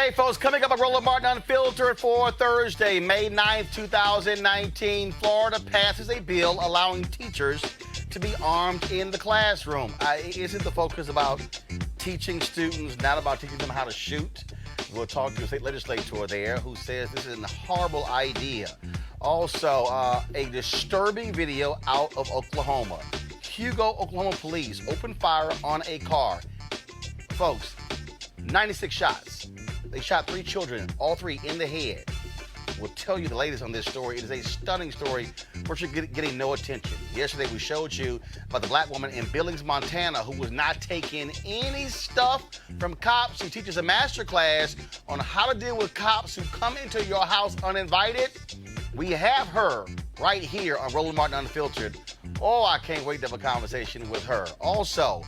Hey, folks, coming up on Roland Martin Unfiltered for Thursday, May 9th, 2019, Florida passes a bill allowing teachers to be armed in the classroom. Isn't the focus about teaching students, not about teaching them how to shoot? We'll talk to a state legislator there who says this is a horrible idea. Also, a disturbing video out of Oklahoma. Hugo, Oklahoma police opened fire on a car. Folks, 96 shots. They shot 3 children, all 3 in the head. We'll tell you the latest on this story. It is a stunning story, fortunately getting no attention. Yesterday, we showed you about the black woman in Billings, Montana, who was not taking any stuff from cops. She teaches a master class on how to deal with cops who come into your house uninvited. We have her right here on Roland Martin Unfiltered. Oh, I can't wait to have a conversation with her. Also,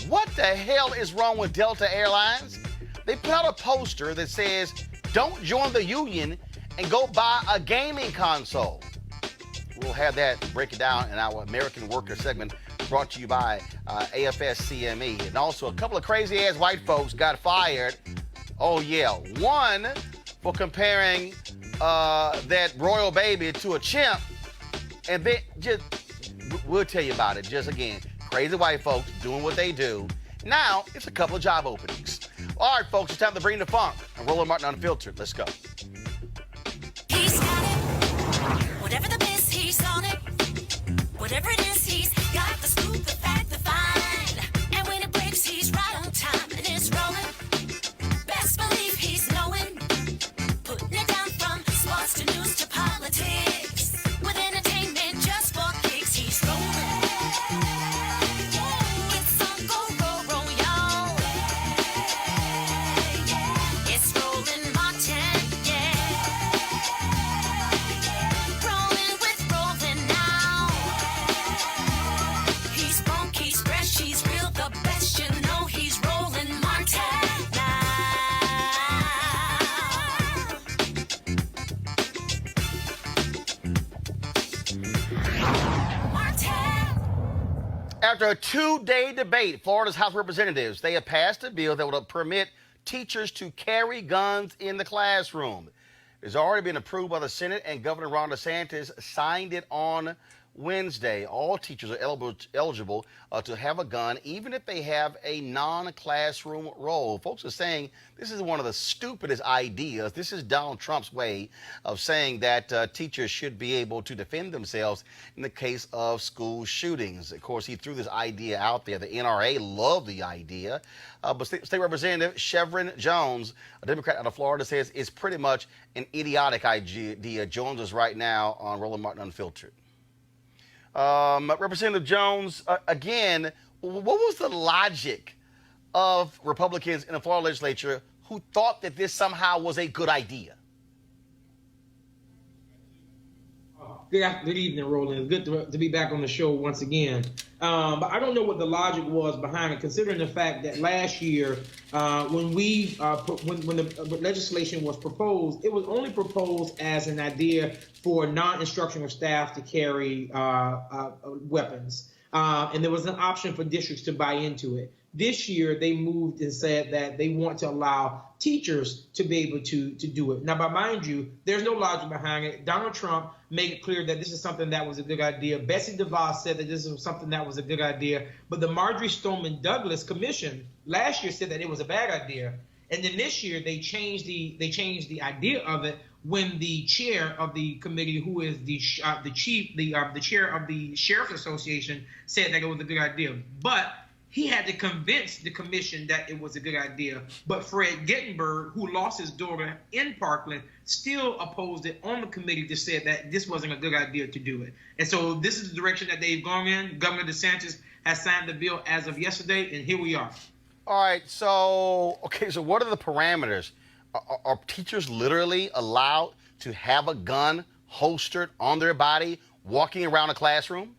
what the hell is wrong with Delta Airlines? They put out a poster that says, don't join the union and go buy a gaming console. We'll have that, break it down in our American Worker segment brought to you by AFS-CME. And also, a couple of crazy-ass white folks got fired. Oh, yeah. One for comparing that royal baby to a chimp. And then, we'll tell you about it. Just again, crazy white folks doing what they do. Now, it's a couple of job openings. All right, folks, it's time to bring the funk. And Roland Martin Unfiltered. Let's go. He's got it. Whatever the biz, he's on it. Whatever it is, he's got the scoop, the fact, the find. And when it breaks, he's right on time and it's rolling. Best believe he's knowing. Putting it down from sports to news to politics. With entertainment just for kicks, he's rolling. It's on go, y'all. It's Roland Martin, yeah. Rolling with Roland now. He's funk, he's fresh, he's real, the best, you know he's Roland Martin now. Martin. After a 2-day debate, Florida's House of Representatives, they have passed a bill that would permit teachers to carry guns in the classroom. It's already been approved by the Senate, and Governor Ron DeSantis signed it on Wednesday. All teachers are eligible to have a gun, even if they have a non-classroom role. Folks are saying this is one of the stupidest ideas. This is Donald Trump's way of saying that teachers should be able to defend themselves in the case of school shootings. Of course, he threw this idea out there. The NRA loved the idea. But State Representative Chevron Jones, a Democrat out of Florida, says it's pretty much an idiotic idea. Jones is right now on Roland Martin Unfiltered. Representative Jones, again, what was the logic of Republicans in the Florida legislature who thought that this somehow was a good idea? Good evening, Roland. It's good to be back on the show once again. But I don't know what the logic was behind it, considering the fact that last year, when the legislation was proposed, it was only proposed as an idea for non-instructional staff to carry weapons. And there was an option for districts to buy into it. This year, they moved and said that they want to allow teachers to be able to do it. Now, mind you, there's no logic behind it. Donald Trump made it clear that this is something that was a good idea. Betsy DeVos said that this was something that was a good idea. But the Marjorie Stoneman Douglas Commission last year said that it was a bad idea. And then this year, they changed the idea of it when the chair of the committee, who is the chair of the Sheriff's Association, said that it was a good idea. But he had to convince the commission that it was a good idea. But Fred Gittenberg, who lost his daughter in Parkland, still opposed it on the committee to say that this wasn't a good idea to do it. And so this is the direction that they've gone in. Governor DeSantis has signed the bill as of yesterday, and here we are. All right, so what are the parameters? Are teachers literally allowed to have a gun holstered on their body walking around a classroom?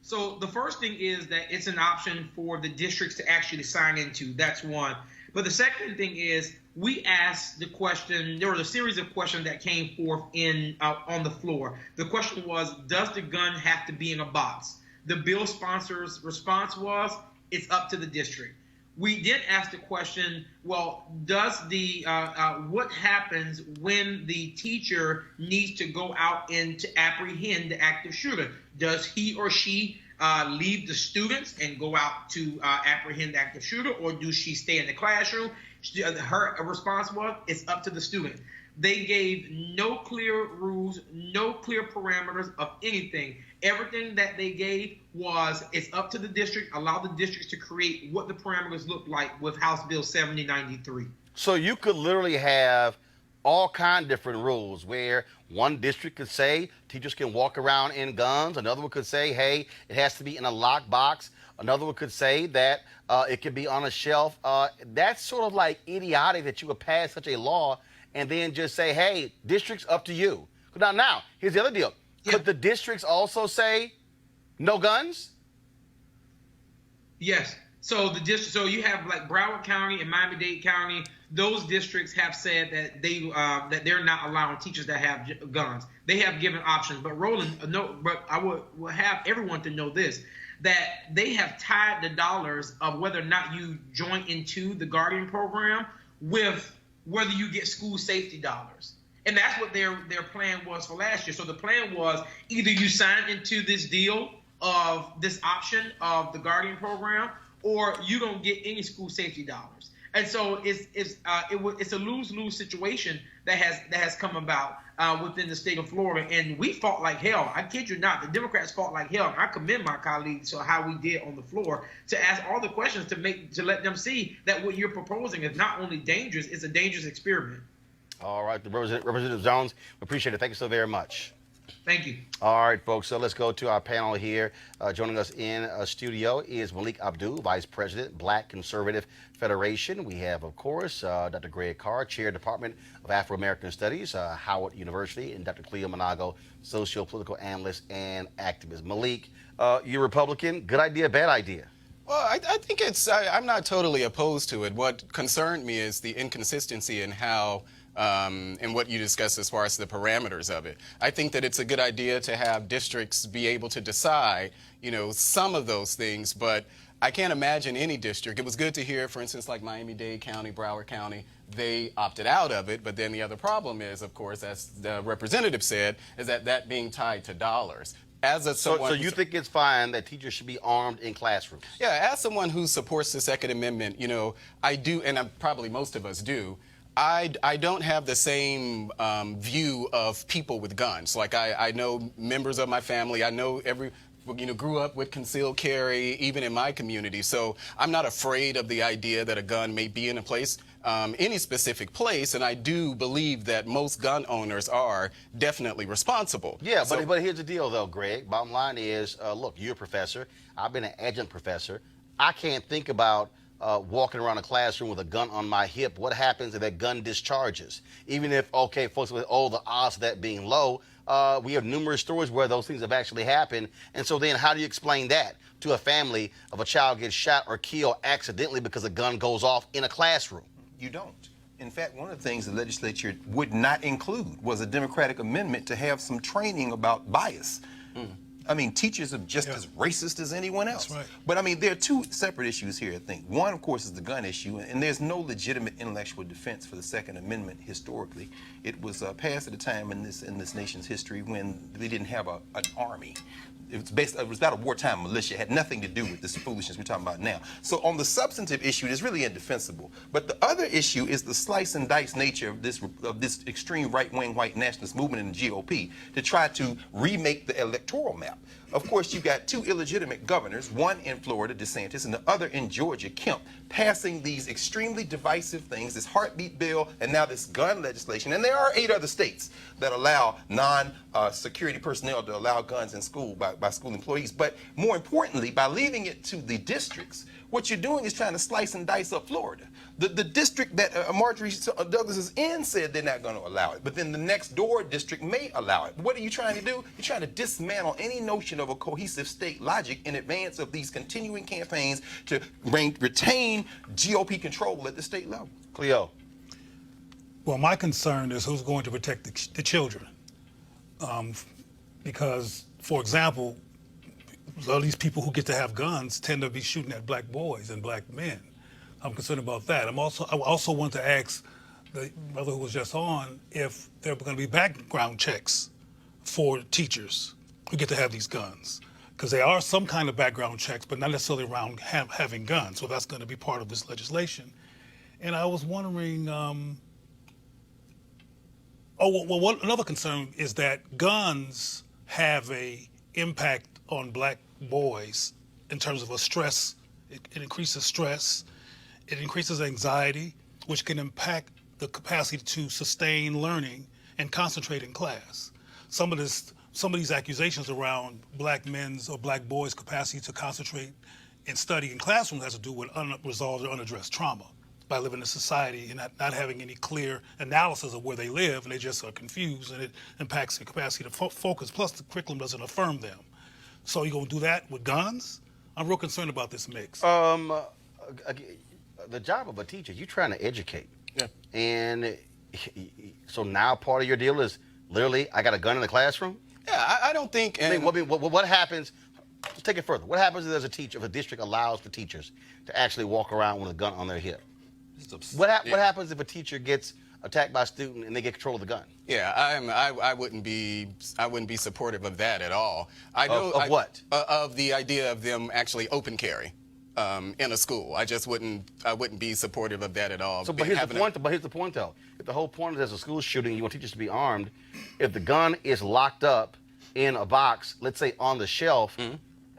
So the first thing is that it's an option for the districts to actually sign into. That's one. But the second thing is we asked the question. There was a series of questions that came forth on the floor. The question was, does the gun have to be in a box? The bill sponsor's response was, it's up to the district. we did ask the question, well, does the what happens when the teacher needs to go out and to apprehend the active shooter? Does he or she leave the students and go out to apprehend the active shooter, or do she stay in the classroom? Her response was, it's up to the student. They gave no clear rules, no clear parameters of anything. Everything that they gave was, it's up to the district, allow the districts to create what the parameters look like with House Bill 7093. So you could literally have all kind of different rules where one district could say teachers can walk around in guns. Another one could say, hey, it has to be in a locked box. Another one could say that it could be on a shelf. That's sort of like idiotic that you would pass such a law and then just say, hey, districts, up to you. Now, here's the other deal. Yeah. Could the districts also say no guns? Yes. So so you have like Broward County and Miami-Dade County. Those districts have said that they're not allowing teachers that have guns. They have given options. But Roland, but I would have everyone to know this, that they have tied the dollars of whether or not you join into the Guardian program with whether you get school safety dollars. And that's what their plan was for last year. So the plan was either you sign into this deal of this option of the Guardian program, or you don't get any school safety dollars. And so it's a lose-lose situation that has come about within the state of Florida. And we fought like hell. I kid you not. The Democrats fought like hell. And I commend my colleagues for how we did on the floor to ask all the questions to let them see that what you're proposing is not only dangerous, it's a dangerous experiment. All right, Representative Jones, we appreciate it. Thank you so very much. Thank you. All right, folks, so let's go to our panel here. Joining us in studio is Malik Abdul, Vice President, Black Conservative Federation. We have, of course, Dr. Greg Carr, Chair, Department of Afro-American Studies, Howard University, and Dr. Cleo Monago, Socio-Political Analyst and Activist. Malik, you're Republican. Good idea, bad idea? Well, I think I'm not totally opposed to it. What concerned me is the inconsistency in how and what you discussed as far as the parameters of it. I think that it's a good idea to have districts be able to decide, some of those things, but I can't imagine any district. It was good to hear, for instance, like Miami-Dade County, Broward County, they opted out of it, but then the other problem is, of course, as the representative said, is that being tied to dollars. So you think it's fine that teachers should be armed in classrooms? Yeah, as someone who supports the Second Amendment, I do, and probably most of us do, I don't have the same view of people with guns. Like I know members of my family, I know grew up with concealed carry, even in my community. So I'm not afraid of the idea that a gun may be in a place, any specific place, and I do believe that most gun owners are definitely responsible. Yeah, but here's the deal, though, Greg. Bottom line is, look, you're a professor. I've been an adjunct professor. I can't think about walking around a classroom with a gun on my hip. What happens if that gun discharges? Even if, okay, folks, the odds of that being low, we have numerous stories where those things have actually happened. And so then how do you explain that to a family of a child gets shot or killed accidentally because a gun goes off in a classroom? You don't. In fact, one of the things the legislature would not include was a Democratic amendment to have some training about bias. I mean, teachers are just as racist as anyone else. That's right. But I mean, there are two separate issues here, I think. One, of course, is the gun issue, and there's no legitimate intellectual defense for the Second Amendment historically. It was passed at a time in this nation's history when they didn't have an army. It was about a wartime militia. It had nothing to do with this foolishness we're talking about now. So on the substantive issue, it's really indefensible. But the other issue is the slice and dice nature of this extreme right-wing white nationalist movement in the GOP to try to remake the electoral map. Of course, you got two illegitimate governors, one in Florida, DeSantis, and the other in Georgia, Kemp, passing these extremely divisive things, this heartbeat bill, and now this gun legislation. And there are 8 other states that allow non-security personnel to allow guns in school by school employees. But more importantly, by leaving it to the districts, what you're doing is trying to slice and dice up Florida. The district that Marjorie Douglas is in said they're not going to allow it, but then the next door district may allow it. What are you trying to do? You're trying to dismantle any notion of a cohesive state logic in advance of these continuing campaigns to retain GOP control at the state level. Cleo. Well, my concern is who's going to protect the children. Because, for example, all these people who get to have guns tend to be shooting at black boys and black men. I'm concerned about that. I also want to ask the brother who was just on if there are going to be background checks for teachers who get to have these guns. Because there are some kind of background checks, but not necessarily around having guns. So that's going to be part of this legislation. And I was wondering, another concern is that guns have a impact on black boys in terms of a stress. It increases stress, it increases anxiety, which can impact the capacity to sustain learning and concentrate in class. Some of these accusations around black men's or black boys' capacity to concentrate and study in classrooms has to do with unresolved or unaddressed trauma by living in society and not having any clear analysis of where they live, and they just are confused, and it impacts their capacity to focus. Plus, the curriculum doesn't affirm them. So you're gonna do that with guns? I'm real concerned about this mix. The job of a teacher, you're trying to educate. Yeah. And so now part of your deal is literally, I got a gun in the classroom? Yeah, I don't think. I mean, what happens? Let's take it further. What happens if there's a teacher, if a district allows for teachers to actually walk around with a gun on their hip? What happens if a teacher gets attacked by a student and they get control of the gun? Yeah, I wouldn't be supportive of that at all. What? Of the idea of them actually open carry in a school. I wouldn't be supportive of that at all. So, but here's the point though. If the whole point is there's a school shooting, you want teachers to be armed. If the gun is locked up in a box, let's say on the shelf,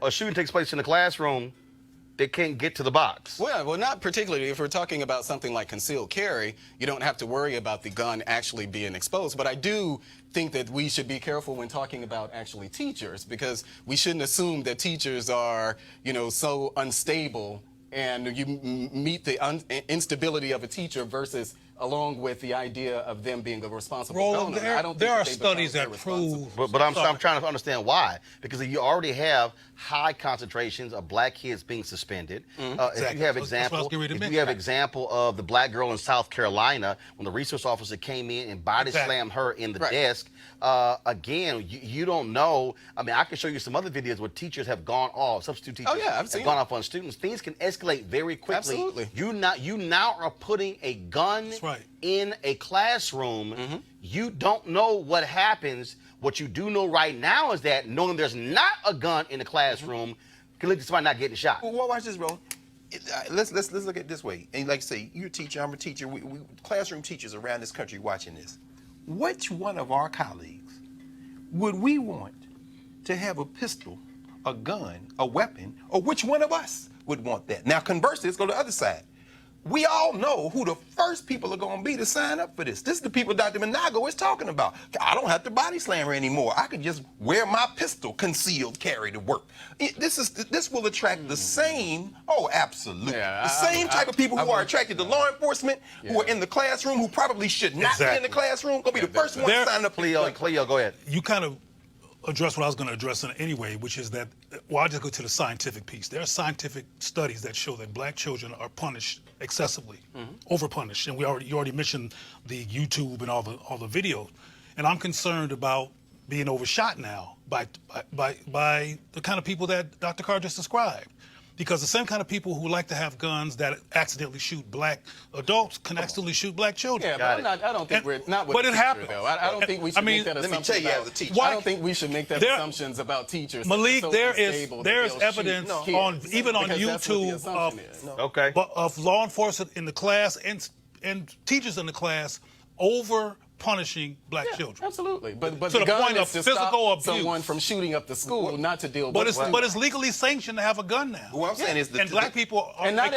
a shooting takes place in the classroom, they can't get to the box. Well, not particularly. If we're talking about something like concealed carry, you don't have to worry about the gun actually being exposed. But I do think that we should be careful when talking about actually teachers, because we shouldn't assume that teachers are, so unstable, and you meet the instability of a teacher versus along with the idea of them being a responsible Roland, donor. I don't think there are they studies become that prove. irresponsible. But I'm trying to understand why. Because you already have high concentrations of black kids being suspended. Exactly. If you have example of the black girl in South Carolina when the resource officer came in and body slammed her in the desk. Again, you don't know. I mean, I can show you some other videos where teachers have gone off, substitute teachers have gone off on students. Things can escalate very quickly. Absolutely. You now are putting a gun in a classroom. You don't know what happens. What you do know right now is that knowing there's not a gun in the classroom can lead to somebody not getting shot. Well, watch this, bro. Let's look at it this way. And like I say, you're a teacher, I'm a teacher. We classroom teachers around this country watching this. Which one of our colleagues would we want to have a pistol, a gun, a weapon, or which one of us would want that? Now, conversely, let's go to the other side. We all know who the first people are going to be to sign up for this. This is the people Dr. Minago is talking about. I don't have to body slam her anymore. I can just wear my pistol concealed carry to work. This will attract the same, absolutely. Yeah, the same type of people who are attracted to law enforcement, who are in the classroom, who probably should not be in the classroom, going to be the first one to sign up. Cleo, go ahead. You kind of address what I was going to address anyway, which is that, I'll just go to the scientific piece. There are scientific studies that show that black children are punished excessively, overpunished, and you already mentioned the YouTube and all the videos, and I'm concerned about being overshot now by the kind of people that Dr. Carr just described. Because the same kind of people who like to have guns that accidentally shoot black adults can accidentally shoot black children. Yeah, but I don't think we're not with but a it teacher, happens. though. I don't think we should make that assumption. Let me tell you as a teacher. I don't think we should make that assumptions about teachers. Malik, so there is evidence on YouTube of law enforcement in the class and teachers in the class over punishing black children. Absolutely, but to the the gun point is of to physical stop abuse. someone from shooting up the school, not to deal But with. it's legally sanctioned to have a gun now. What I'm saying is that black people are not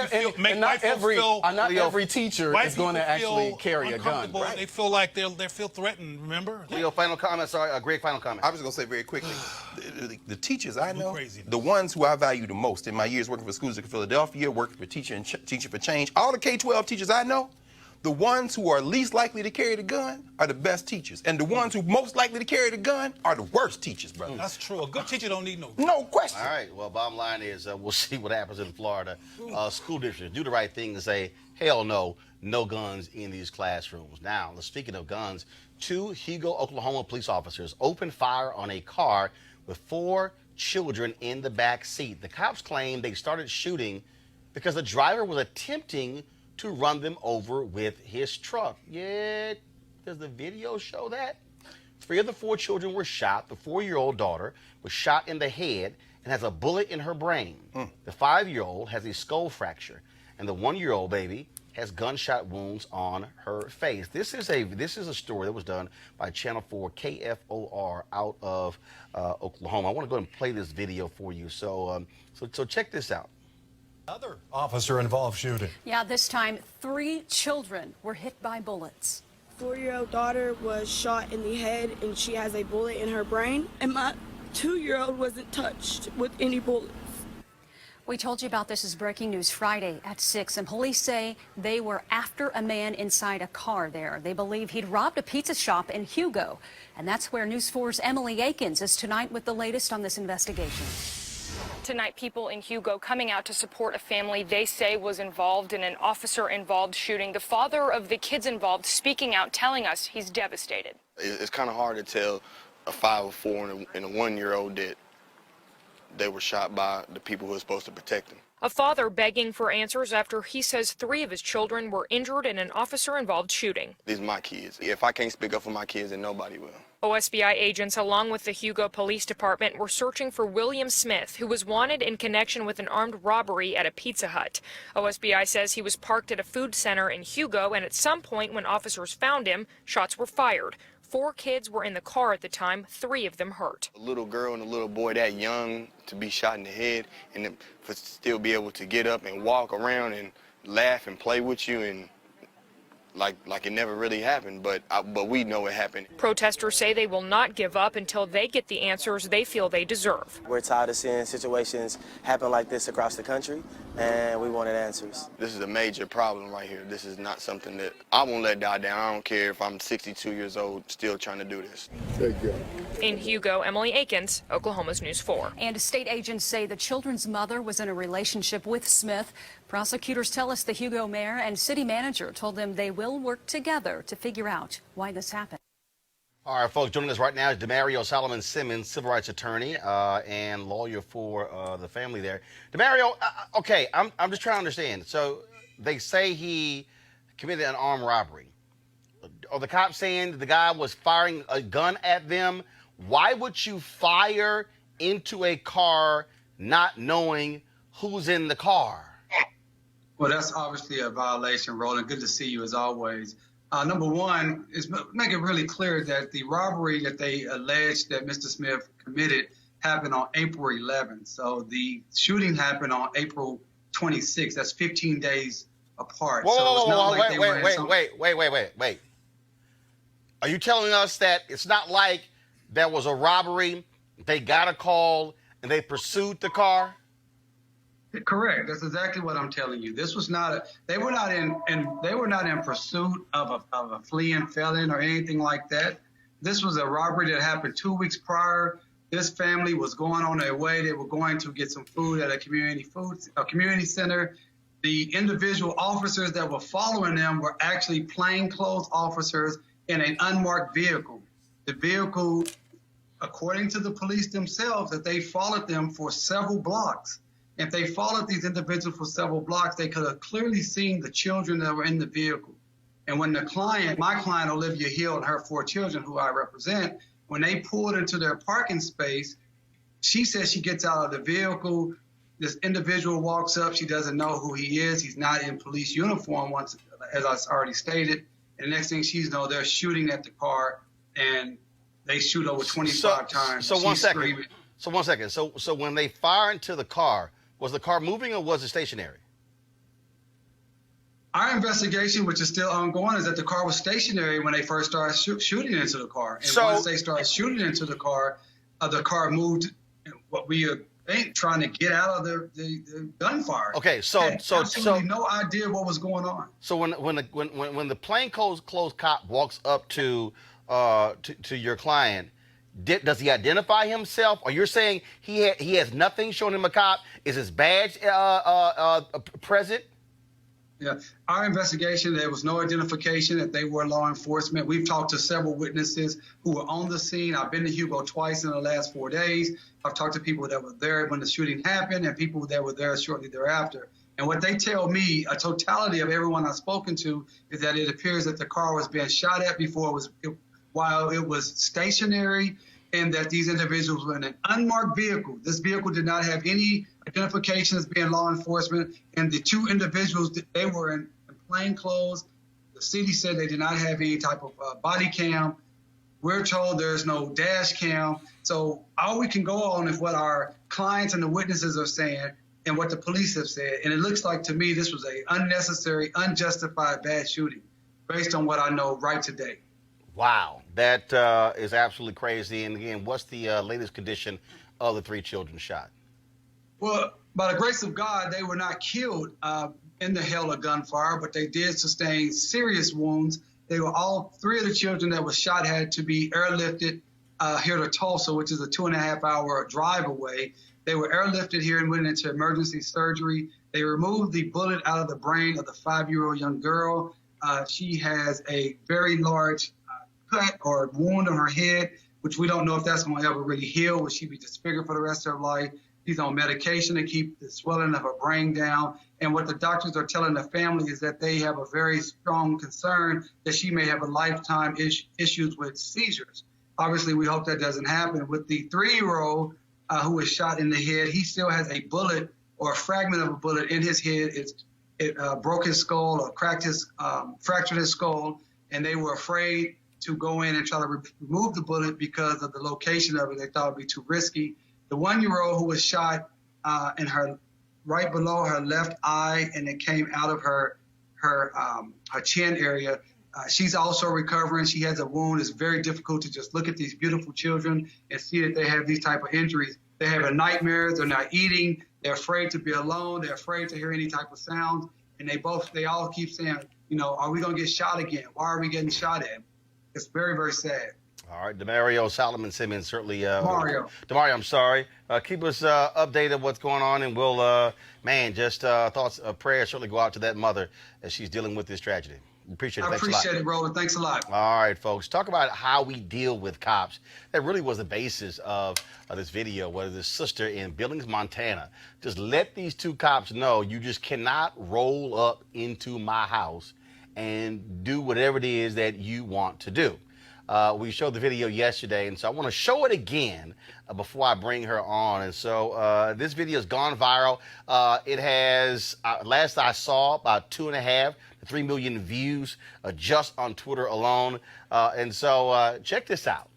every teacher is going to actually carry a gun. Right. They feel like they feel threatened. Remember? Leo, final comment. Sorry, a great final comment. I was going to say very quickly, the teachers I know, the ones who I value the most in my years working for schools in Philadelphia, working for Teaching for Change, all the K-12 teachers I know, the ones who are least likely to carry the gun are the best teachers. And the ones who most likely to carry the gun are the worst teachers, brother. That's true. A good teacher don't need no gun. No question. All right. Well, bottom line is we'll see what happens in Florida. School districts do the right thing and say, hell no, no guns in these classrooms. Now, speaking of guns, 2 Hugo, Oklahoma police officers opened fire on a car with 4 children in the back seat. The cops claim they started shooting because the driver was attempting to run them over with his truck. Yeah, does the video show that? 3 of the 4 children were shot. The 4-year-old daughter was shot in the head and has a bullet in her brain. The 5-year-old has a skull fracture, and the 1-year-old baby has gunshot wounds on her face. This is a story that was done by Channel 4 KFOR out of Oklahoma. I want to go ahead and play this video for you. So check this out. Another officer-involved shooting. Yeah, this time 3 children were hit by bullets. 4-year-old daughter was shot in the head and she has a bullet in her brain, and my 2-year-old wasn't touched with any bullets. We told you about this as breaking news Friday at 6, and police say they were after a man inside a car there. They believe he'd robbed a pizza shop in Hugo, and that's where News 4's Emily Akins is tonight with the latest on this investigation. Tonight, people in Hugo coming out to support a family they say was involved in an officer-involved shooting. The father of the kids involved speaking out, telling us he's devastated. It's kind of hard to tell a 5 or 4 and a 1-year-old that they were shot by the people who are supposed to protect them. A father begging for answers after he says 3 of his children were injured in an officer-involved shooting. These are my kids. If I can't speak up for my kids, then nobody will. OSBI agents, along with the Hugo Police Department, were searching for William Smith, who was wanted in connection with an armed robbery at a Pizza Hut. OSBI says he was parked at a food center in Hugo, and at some point when officers found him, shots were fired. 4 kids were in the car at the time, 3 of them hurt. A little girl and a little boy that young to be shot in the head and then to still be able to get up and walk around and laugh and play with you and like it never really happened, but we know it happened. Protesters say they will not give up until they get the answers they feel they deserve. We're tired of seeing situations happen like this across the country, and we wanted answers. This is a major problem right here. This is not something that I won't let die down. I don't care if I'm 62 years old still trying to do this. Thank you. In Hugo, Emily Akins, Oklahoma's News 4. And state agents say the children's mother was in a relationship with Smith. Prosecutors tell us the Hugo mayor and city manager told them they will work together to figure out why this happened. All right, folks, joining us right now is Demario Solomon Simmons, civil rights attorney and lawyer for the family there. Demario, okay, I'm just trying to understand. So they say he committed an armed robbery. Are the cops saying the guy was firing a gun at them? Why would you fire into a car not knowing who's in the car? Well, that's obviously a violation, Roland. Good to see you as always. Number one is make it really clear that the robbery that they alleged that Mr. Smith committed happened on April 11th. So the shooting happened on April 26th. That's 15 days apart. Wait. Are you telling us that it's not like there was a robbery, they got a call, and they pursued the car? Correct. That's exactly what I'm telling you. This was not they were not in pursuit of a fleeing felon or anything like that. This was a robbery that happened 2 weeks prior. This family was going on their way. They were going to get some food at a community center. The individual officers that were following them were actually plainclothes officers in an unmarked vehicle. The vehicle, according to the police themselves, that they followed them for several blocks. If they followed these individuals for several blocks, they could have clearly seen the children that were in the vehicle. And when my client, Olivia Hill, and her 4 children, who I represent, when they pulled into their parking space, she says she gets out of the vehicle. This individual walks up. She doesn't know who he is. He's not in police uniform, once, as I already stated. And the next thing she knows, they're shooting at the car, and they shoot over 25 times. So one second. So when they fire into the car, was the car moving or was it stationary? Our investigation, which is still ongoing, is that the car was stationary when they first started shooting into the car. And once they started shooting into the car moved. What we are trying to get out of the gunfire. Okay, so absolutely no idea what was going on. So when the plainclothes cop walks up to your client, does he identify himself? Or you're saying he has nothing showing him a cop? Is his badge present? Yeah, our investigation, there was no identification that they were law enforcement. We've talked to several witnesses who were on the scene. I've been to Hugo twice in the last 4 days. I've talked to people that were there when the shooting happened and people that were there shortly thereafter. And what they tell me, a totality of everyone I've spoken to, is that it appears that the car was being shot at while it was stationary, and that these individuals were in an unmarked vehicle. This vehicle did not have any identification as being law enforcement, and the two individuals, they were in plain clothes. The city said they did not have any type of body cam. We're told there's no dash cam. So all we can go on is what our clients and the witnesses are saying and what the police have said. And it looks like to me this was a unnecessary, unjustified bad shooting based on what I know right today. Wow, that is absolutely crazy. And again, what's the latest condition of the 3 children shot? Well, by the grace of God, they were not killed in the hail of gunfire, but they did sustain serious wounds. They were all 3 of the children that were shot had to be airlifted here to Tulsa, which is a 2.5-hour drive away. They were airlifted here and went into emergency surgery. They removed the bullet out of the brain of the 5-year-old young girl. She has a very large cut or wound on her head, which we don't know if that's going to ever really heal. Will she be disfigured for the rest of her life? She's on medication to keep the swelling of her brain down. And what the doctors are telling the family is that they have a very strong concern that she may have a lifetime issues with seizures. Obviously, we hope that doesn't happen. With the 3-year-old who was shot in the head, he still has a bullet or a fragment of a bullet in his head. It broke his skull or fractured his skull, and they were afraid to go in and try to remove the bullet because of the location of it. They thought it would be too risky. The 1-year-old who was shot in her right below her left eye, and it came out of her chin area. She's also recovering. She has a wound. It's very difficult to just look at these beautiful children and see that they have these type of injuries. They have nightmares. They're not eating. They're afraid to be alone. They're afraid to hear any type of sounds. And they all keep saying, are we going to get shot again? Why are we getting shot at? It's very, very sad. All right, Demario Solomon Simmons, certainly. Demario, I'm sorry. Keep us updated what's going on, and we'll, thoughts, prayers certainly go out to that mother as she's dealing with this tragedy. Appreciate it. I appreciate it, Roland. Thanks a lot. All right, folks. Talk about how we deal with cops. That really was the basis of this video, where this sister in Billings, Montana, just let these 2 cops know you just cannot roll up into my house and do whatever it is that you want to do. We showed the video yesterday, and so I want to show it again before I bring her on. And so this video has gone viral. It has, last I saw, about 2.5 to 3 million views just on Twitter alone. And so check this out.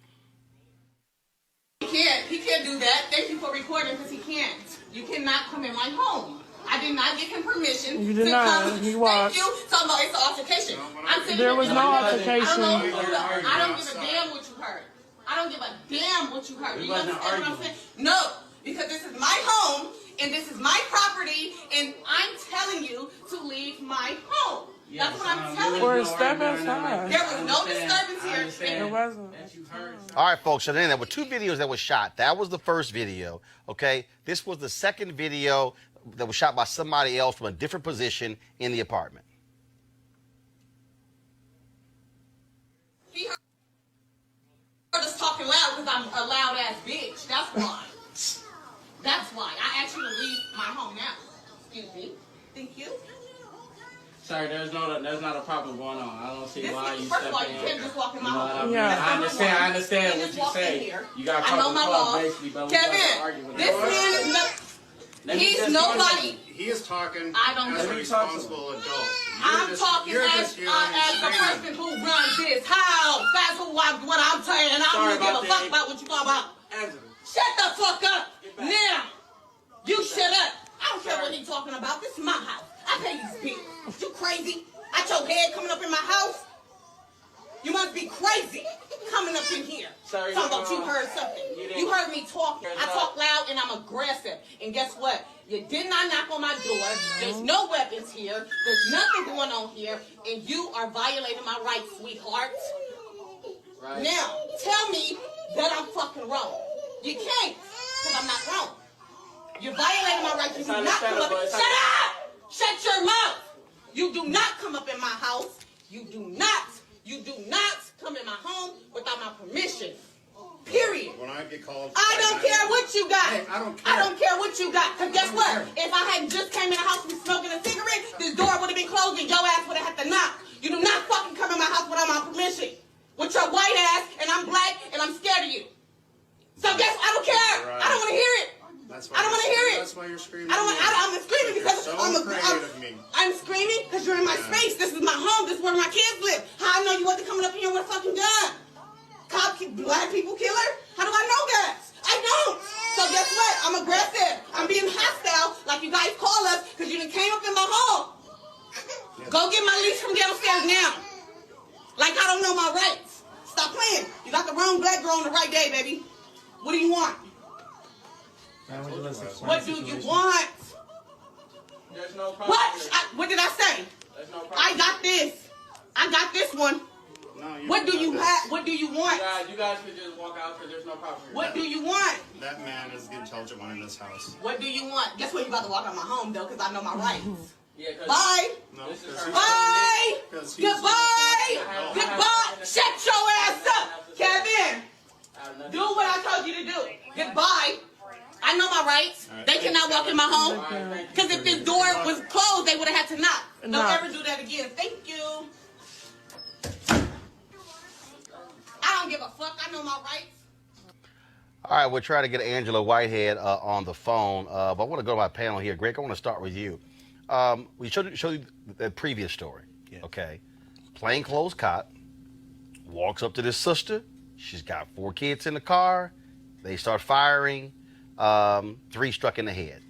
He can't do that. Thank you for recording, because he can't. You cannot come in my home. I did not give him permission. You did not. He was. Thank you. So, no, it's an altercation. There was no altercation. I don't give a damn what you heard. I don't give a damn what you heard. You understand what I'm saying? No, because this is my home, and this is my property, and I'm telling you to leave my home. That's what I'm telling you. Or step outside. There was no disturbance here. There wasn't. All right, folks. So then there were 2 videos that were shot. That was the first video, okay? This was the second video that was shot by somebody else from a different position in the apartment. He heard us talking loud because I'm a loud ass bitch. That's why. That's why. I asked you to leave my home now. Excuse me. Thank you. Sorry, there's not a problem going on. I don't see why you First of all, step you in. can't just walk in my home. Yeah. I understand what you say. You got to talk the talk basically, but we Kevin, argue with this man is not. He's nobody. He is talking I don't as a know. responsible adult. I'm talking as the person who runs this house. That's what I'm saying. I don't give a fuck about what you talk about. Shut the fuck up now. You shut up. I don't care what he's talking about. This is my house. I pay these bills. You crazy? At your head coming up in my house? You must be crazy coming up in here. Sorry, talking about you heard something. You heard me talking. I talk loud and I'm aggressive. And guess what? You did not knock on my door. There's no weapons here. There's nothing going on here. And you are violating my rights, sweetheart. Right. Now, tell me that I'm fucking wrong. You can't, because I'm not wrong. You're violating my rights. You do not come up. Shut up! Shut your mouth! You do not come up in my house. You do not come in my home without my permission. Period. might get called. I don't care what you got. Hey, I don't care. I don't care what you got. Because guess what? If I had just came in the house and smoking a cigarette, this door would have been closed and your ass would have had to knock. You do not fucking come in my house without my permission. With your white ass, and I'm black, and I'm scared of you. So guess I don't care. Right. I don't want to hear it. I don't want to hear it. That's why you're screaming. I'm screaming because so I'm screaming because you're in my space. This is my home. This is where my kids live. How I know you wasn't coming up here with a fucking gun? Black people killer? How do I know that? I don't. So guess what? I'm aggressive. I'm being hostile, like you guys call us, because you done came up in my home. Go get my leash from downstairs now. Like I don't know my rights. Stop playing. You got the wrong black girl on the right day, baby. What do you want? What do you want? There's no problem. What did I say? There's no problem. I got this. I got this one. No, What do you have? What do you want? You guys could just walk out because there's no problem. What do you want? That man is the intelligent one in this house. What do you want? Guess what? You about to walk out my home though, because I know my rights. Yeah, Bye. No, Bye. Goodbye. Goodbye. Shut your ass up, Kevin. Do what I told you to do. Goodbye. I know my rights. They cannot walk in my home. Because if this door was closed, they would have had to knock. Don't ever do that again. Thank you. I don't give a fuck. I know my rights. All right, we're trying to get Angela Whitehead on the phone, but I want to go to my panel here. Greg, I want to start with you. We showed you the previous story, okay? Plainclothes cop walks up to this sister. She's got 4 kids in the car. They start firing. 3 struck in the head.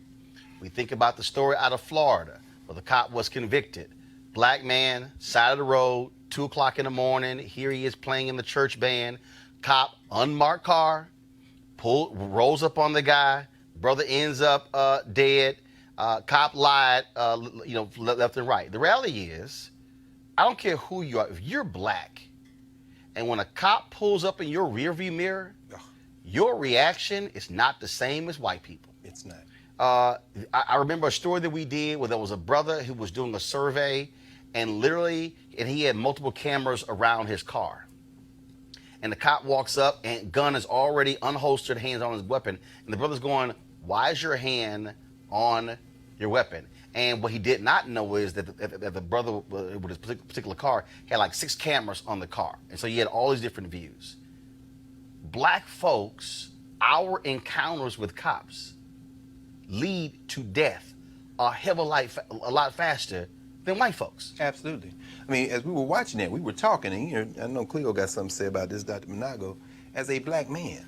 We think about the story out of Florida where the cop was convicted. Black man, side of the road, 2 o'clock in the morning. Here he is playing in the church band. Cop, unmarked car, rolls up on the guy. Brother ends up dead. Cop lied, left and right. The reality is, I don't care who you are. If you're black, and when a cop pulls up in your rearview mirror, your reaction is not the same as white people. It's not. I remember a story that we did where there was a brother who was doing a survey, and he had multiple cameras around his car. And the cop walks up, and gun is already unholstered, hands on his weapon. And the brother's going, "Why is your hand on your weapon?" And what he did not know is that the brother with his particular car had like 6 cameras on the car. And so he had all these different views. Black folks, our encounters with cops lead to death a lot faster than white folks. Absolutely. I mean, as we were watching it, we were talking, and I know Cleo got something to say about this, Dr. Monago. As a black man,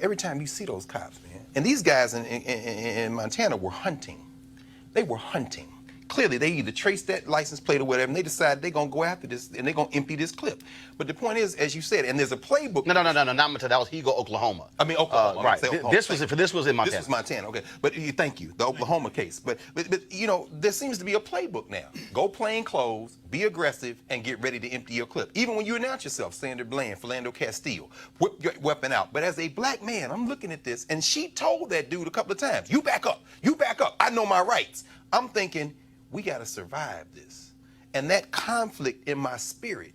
every time you see those cops, man, and these guys in Montana were hunting. They were hunting. Clearly, they either traced that license plate or whatever, and they decided they're going to go after this, and they're going to empty this clip. But the point is, as you said, and there's a playbook. No, not Montana. That was Hugo, Oklahoma. I mean, Oklahoma. Right. Oklahoma. This was in Montana. This was Montana, okay. But thank you, the Oklahoma case. But there seems to be a playbook now. Go plain clothes, be aggressive, and get ready to empty your clip. Even when you announce yourself, Sandra Bland, Philando Castile, whip your weapon out. But as a black man, I'm looking at this, and she told that dude a couple of times, you back up, I know my rights. I'm thinking, we got to survive this. And that conflict in my spirit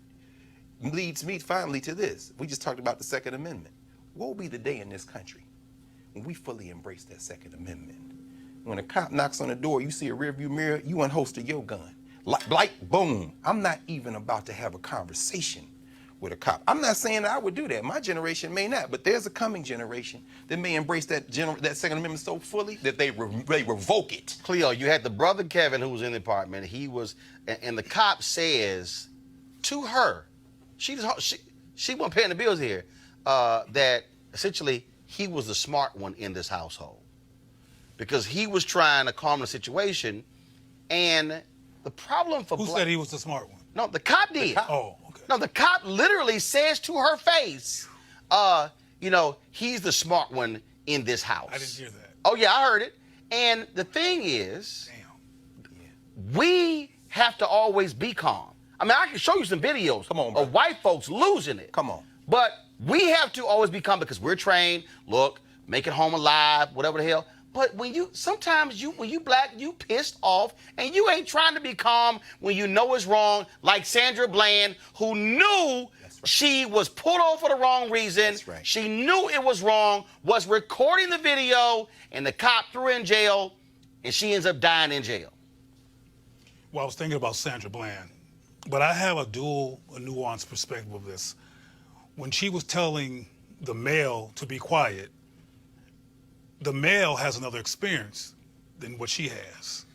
leads me finally to this. We just talked about the Second Amendment. What will be the day in this country when we fully embrace that Second Amendment? When a cop knocks on the door, you see a rearview mirror, you unholster your gun. Like, boom. I'm not even about to have a conversation with a cop. I'm not saying that I would do that. My generation may not, but there's a coming generation that may embrace that Second Amendment so fully that they revoke it. Cleo, you had the brother Kevin who was in the apartment. He was, and the cop says to her, she wasn't paying the bills here, that essentially he was the smart one in this household because he was trying to calm the situation. And the problem for who said he was the smart one? No, the cop did. Oh, okay. No, the cop literally says to her face, he's the smart one in this house. I didn't hear that. Oh, yeah, I heard it. And the thing is, we have to always be calm. I mean, I can show you some videos of white folks losing it. Come on. But we have to always be calm because we're trained, look, make it home alive, whatever the hell. But when you black, you pissed off, and you ain't trying to be calm when you know it's wrong, like Sandra Bland, who knew She was pulled over for the wrong reason. That's right. She knew it was wrong, was recording the video, and the cop threw her in jail, and she ends up dying in jail. Well, I was thinking about Sandra Bland, but I have a nuanced perspective of this. When she was telling the male to be quiet, the male has another experience than what she has.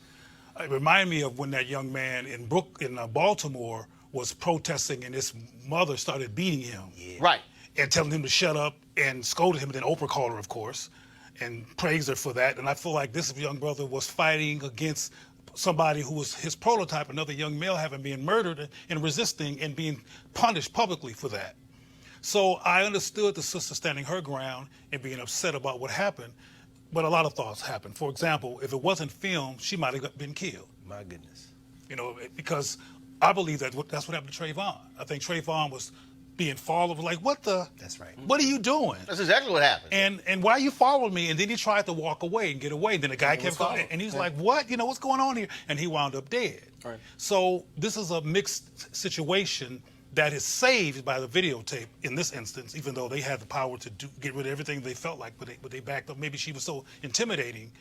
It reminded me of when that young man in Baltimore was protesting and his mother started beating him. Yeah. Right. And telling him to shut up and scolded him, and then Oprah called her, of course, and praised her for that. And I feel like this young brother was fighting against somebody who was his prototype, another young male having been murdered and resisting and being punished publicly for that. So I understood the sister standing her ground and being upset about what happened, but a lot of thoughts happened. For example, if it wasn't filmed, she might have been killed. My goodness. You know, because I believe that's what happened to Trayvon. I think Trayvon was being followed, like, what the? That's right. What are you doing? That's exactly what happened. And why are you following me? And then he tried to walk away and get away. Then the guy kept calling, and he's like, what? You know, what's going on here? And he wound up dead. Right. So this is a mixed situation that is saved by the videotape in this instance, even though they had the power to get rid of everything they felt like, but they backed up. Maybe she was so intimidating,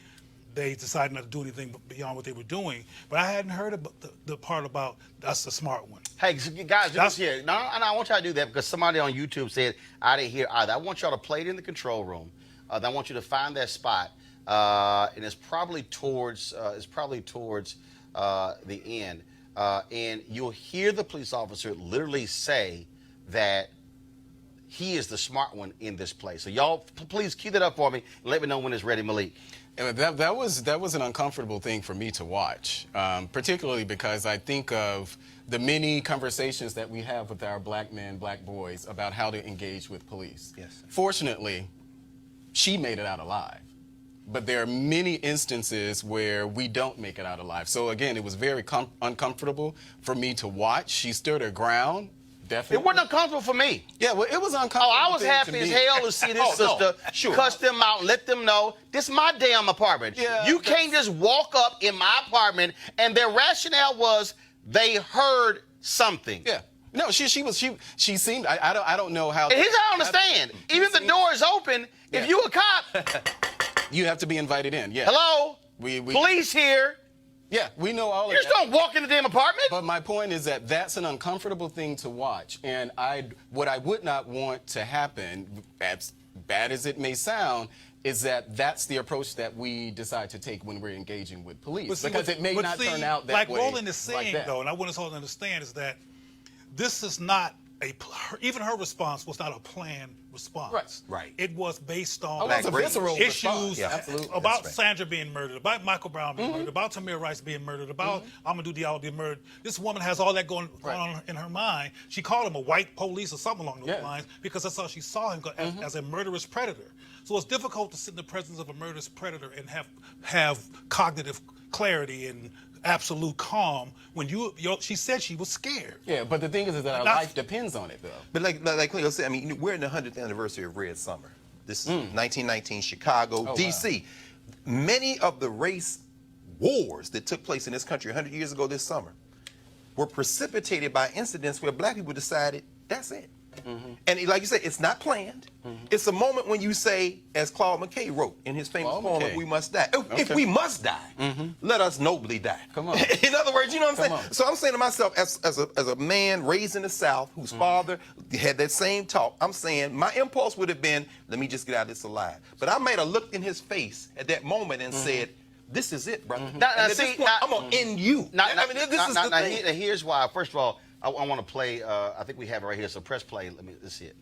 they decided not to do anything beyond what they were doing. But I hadn't heard about the part about that's the smart one. Hey, guys, just here. No, I want y'all to do that because somebody on YouTube said, I didn't hear either. I want y'all to play it in the control room. Then I want you to find that spot. And it's probably towards the end. And you'll hear the police officer literally say that he is the smart one in this place. So y'all, please cue that up for me and let me know when it's ready, Malik. And that was an uncomfortable thing for me to watch, particularly because I think of the many conversations that we have with our black men, black boys about how to engage with police. Yes. Fortunately, she made it out alive. But there are many instances where we don't make it out alive. So again, it was very uncomfortable for me to watch. She stood her ground. Definitely. It wasn't uncomfortable for me. Yeah, well, it was uncomfortable. Oh, I was happy as hell to see this sister cuss them out and let them know this is my damn apartment. Yeah, you can't just walk up in my apartment. And their rationale was they heard something. Yeah. No, she seemed. I don't know how. And here's how I understand. Even if the door is open, if you a cop, you have to be invited in. Yeah. Hello. We police here. Yeah, we know all of that. You just don't walk in the damn apartment. But my point is that that's an uncomfortable thing to watch. And what I would not want to happen, as bad as it may sound, is that that's the approach that we decide to take when we're engaging with police. Because it may not turn out that way. Like Roland is saying, though, and I want us all to understand, is that this is not even her response was not a planned response. Right. It was based on a visceral issues response. about Sandra being murdered, about Michael Brown being murdered, about Tamir Rice being murdered, about Amadou Diallo being murdered. This woman has all that going on in her mind. She called him a white police or something along those lines because that's how she saw him as a murderous predator. So it's difficult to sit in the presence of a murderous predator and have cognitive clarity and absolute calm when she said she was scared. Yeah, but the thing is that our life depends on it, though. But like Cleo said, I mean, we're in the 100th anniversary of Red Summer. This is 1919 Chicago, D.C. Wow. Many of the race wars that took place in this country 100 years ago this summer were precipitated by incidents where black people decided, that's it. And like you said, it's not planned. It's a moment when you say, as Claude McKay wrote in his famous poem, "We must die." If we must die, let us nobly die. Come on. In other words, you know what I'm saying? So I'm saying to myself, as a man raised in the South, whose father had that same talk, I'm saying my impulse would have been, let me just get out of this alive. But I might have looked in his face at that moment and said, this is it, brother. Now, at this point, I'm going to end you. Here's why. First of all, I want to play, I think we have it right here, so press play. Let's see it.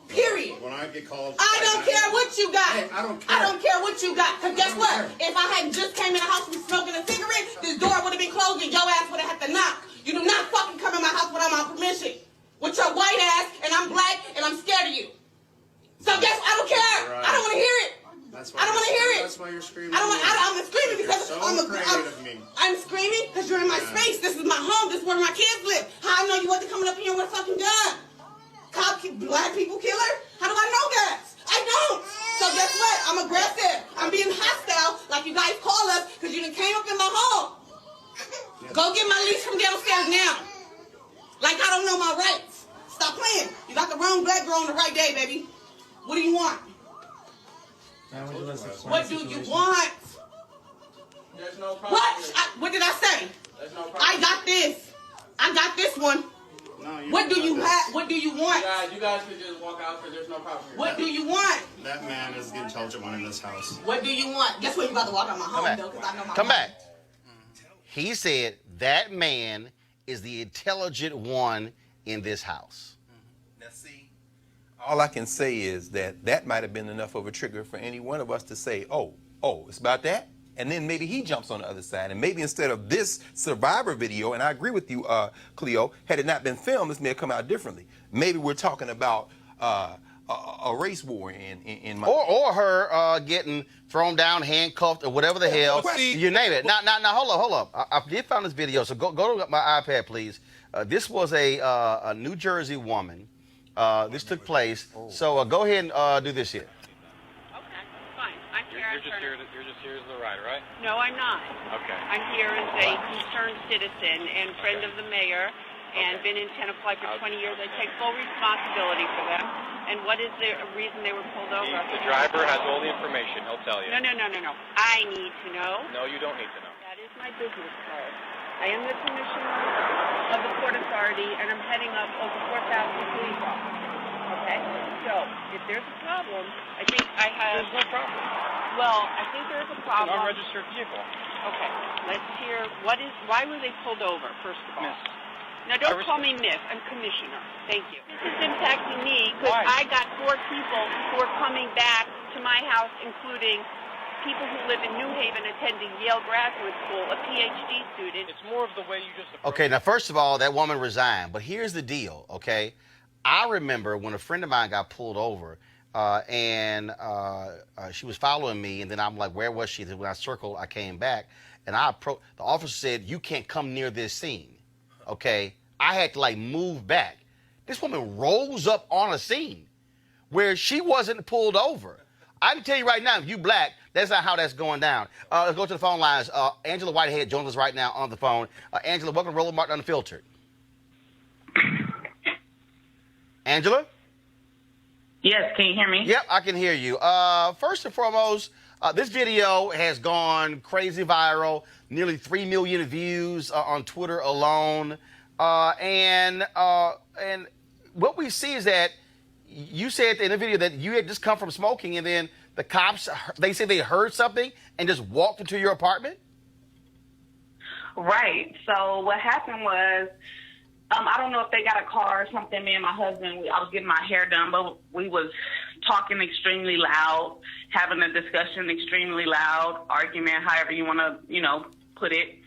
Period. When I get called, I don't care what you got. Hey, I don't care. I don't care what you got. Because guess what? If I had just came in the house and smoking a cigarette, this door would have been closed and your ass would have had to knock. You do not fucking come in my house without my permission. With your white ass, and I'm black, and I'm scared of you. So guess what? I don't care. Right. I don't want to hear it. That's I don't want to hear it. That's why you're screaming. I'm screaming because I'm screaming because you're in my space. This is my home. This is where my kids live. How I know you wasn't coming up here with a fucking gun? Black people killer? How do I know that? I don't. So guess what? I'm aggressive. I'm being hostile, like you guys call us, because you done came up in my home. Go get my lease from downstairs now. Like I don't know my rights. young black girl on the right day, baby. What do you want? What do you want? There's no problem. What did I say? There's no problem. I got this. I got this one. No, what do you have? What do you want? You guys could just walk out because there's no problem here. What do you want? That man is the intelligent one in this house. What do you want? Guess what? You about to walk out my home, though, because I know my Come mom. back. He said that man is the intelligent one in this house. Now, see, all I can say is that might have been enough of a trigger for any one of us to say, oh, it's about that? And then maybe he jumps on the other side. And maybe instead of this Survivor video, and I agree with you, Cleo, had it not been filmed, this may have come out differently. Maybe we're talking about a race war in my... Or her getting thrown down, handcuffed, or whatever the hell. You name it. Now, hold up. I did find this video, so go to my iPad, please. This was a New Jersey woman. This took place. So go ahead and do this here. You're just here as the rider, right? No, I'm not. Okay. I'm here as a concerned citizen and friend of the mayor and been in Tenafly for 20 years. I take full responsibility for them. And what is the reason they were pulled over? The driver has all the information. He'll tell you. No. I need to know. No, you don't need to know. That is my business card. I am the commissioner of the Port Authority, and I'm heading up over 4,000 police officers. Okay? So, if there's a problem, I think I have... There's no problem. Well, I think there's a problem. It's an unregistered vehicle. Okay, let's hear, why were they pulled over, first of all? Miss. Now, don't call me Miss, I'm Commissioner. Thank you. This is impacting me because I got 4 people who are coming back to my house, including people who live in New Haven attending Yale Graduate School, a PhD student. It's more of the way you just... Okay, now, first of all, that woman resigned. But here's the deal, okay? I remember when a friend of mine got pulled over, and she was following me, and then I'm like, where was she? Then when I circled, I came back, and the officer said, you can't come near this scene, okay? I had to, like, move back. This woman rolls up on a scene where she wasn't pulled over. I can tell you right now, if you black, that's not how that's going down. Let's go to the phone lines. Angela Whitehead joins us right now on the phone. Angela, welcome to Roland Martin Unfiltered. Angela? Yes, can you hear me? Yep, I can hear you. First and foremost, this video has gone crazy viral, nearly 3 million views on Twitter alone. And what we see is that you said in the video that you had just come from smoking, and then the cops, they say they heard something and just walked into your apartment? Right. So what happened was, I don't know if they got a car or something. Me and my husband, I was getting my hair done, but we was talking extremely loud, having a discussion extremely loud, argument, however you want to, put it.